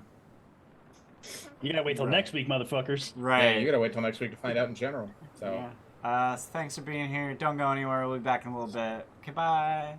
You gotta wait till next week, motherfuckers. Right. Yeah, you gotta wait till next week to find out in general. So. Yeah. So thanks for being here. Don't go anywhere. We'll be back in a little bit. Okay, bye.